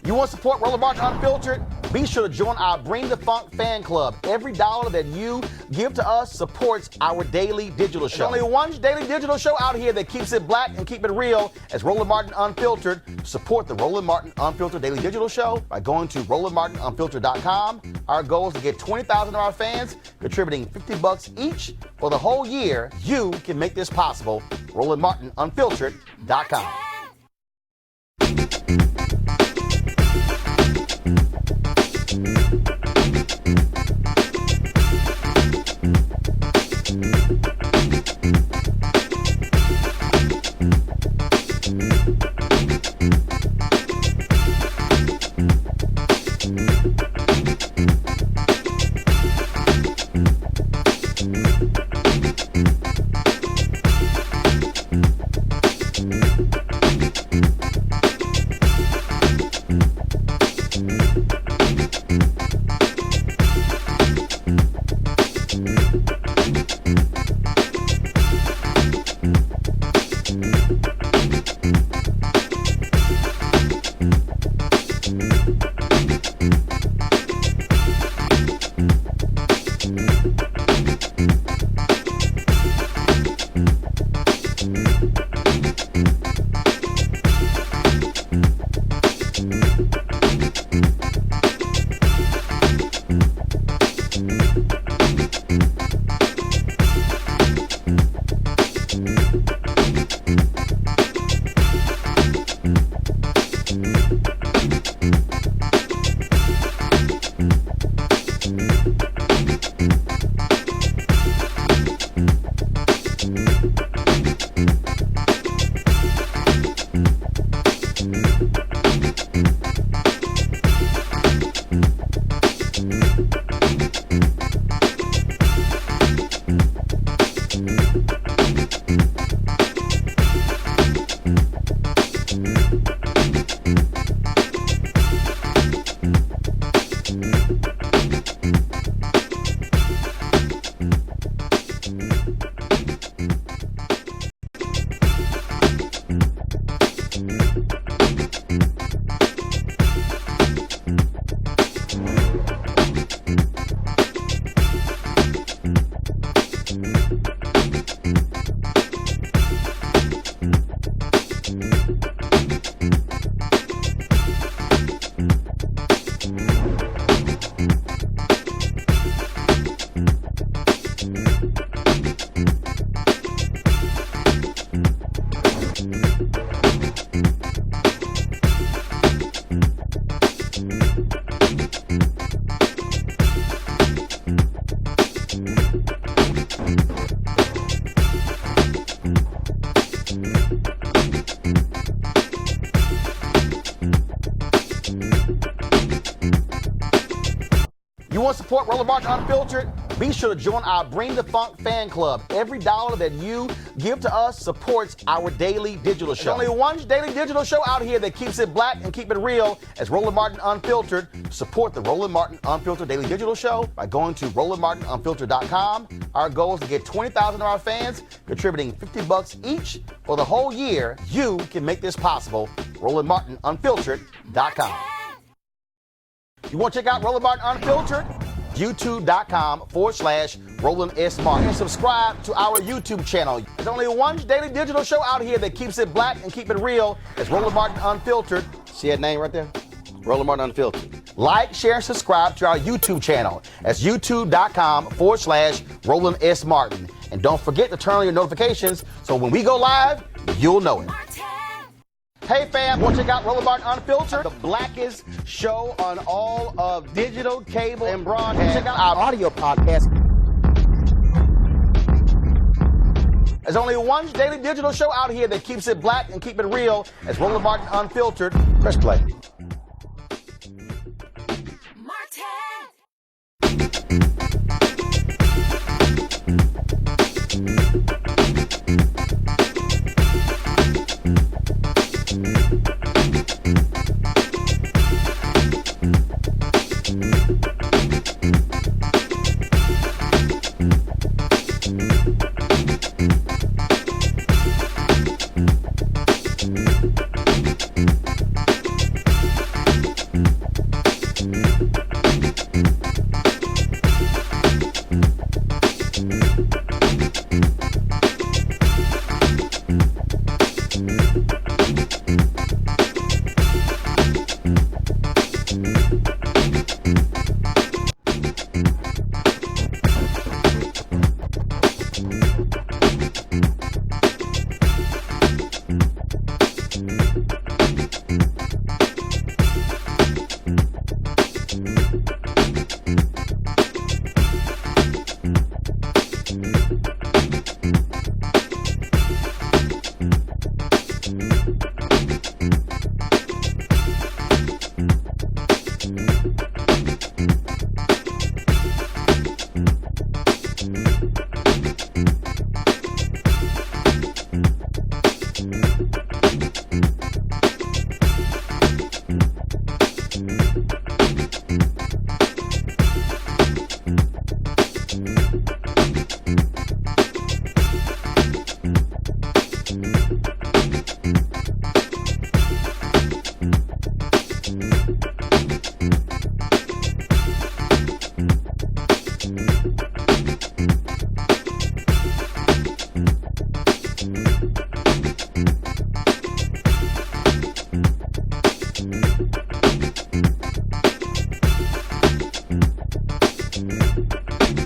You want to support Roland Martin Unfiltered? Be sure to join our Bring the Funk fan club. Every dollar that you give to us supports our daily digital show. There's only one daily digital show out here that keeps it black and keep it real. As Roland Martin Unfiltered. Support the Roland Martin Unfiltered Daily Digital Show by going to RolandMartinUnfiltered.com. Our goal is to get 20,000 of our fans contributing $50 each for the whole year. You can make this possible. RolandMartinUnfiltered.com. You want to support Roland Martin Unfiltered? Be sure to join our Bring the Funk fan club. Every dollar that you give to us supports our daily digital show. There's only one daily digital show out here that keeps it black and keep it real as Roland Martin Unfiltered. Support the Roland Martin Unfiltered daily digital show by going to RolandMartinUnfiltered.com. Our goal is to get 20,000 of our fans contributing $50 each for the whole year. You can make this possible. RolandMartinUnfiltered.com. You want to check out Roland Martin Unfiltered? YouTube.com/Roland S. Martin. And subscribe to our YouTube channel. There's only one daily digital show out here that keeps it black and keep it real. It's Roland Martin Unfiltered. See that name right there? Roland Martin Unfiltered. Like, share, and subscribe to our YouTube channel. That's YouTube.com/Roland S. Martin. And don't forget to turn on your notifications so when we go live, you'll know it. Hey fam, want to check out Roland Martin Unfiltered? The blackest show on all of digital, cable, and broadcast. Check out our audio podcast. There's only one daily digital show out here that keeps it black and keep it real. It's Roland Martin Unfiltered. Press play. it.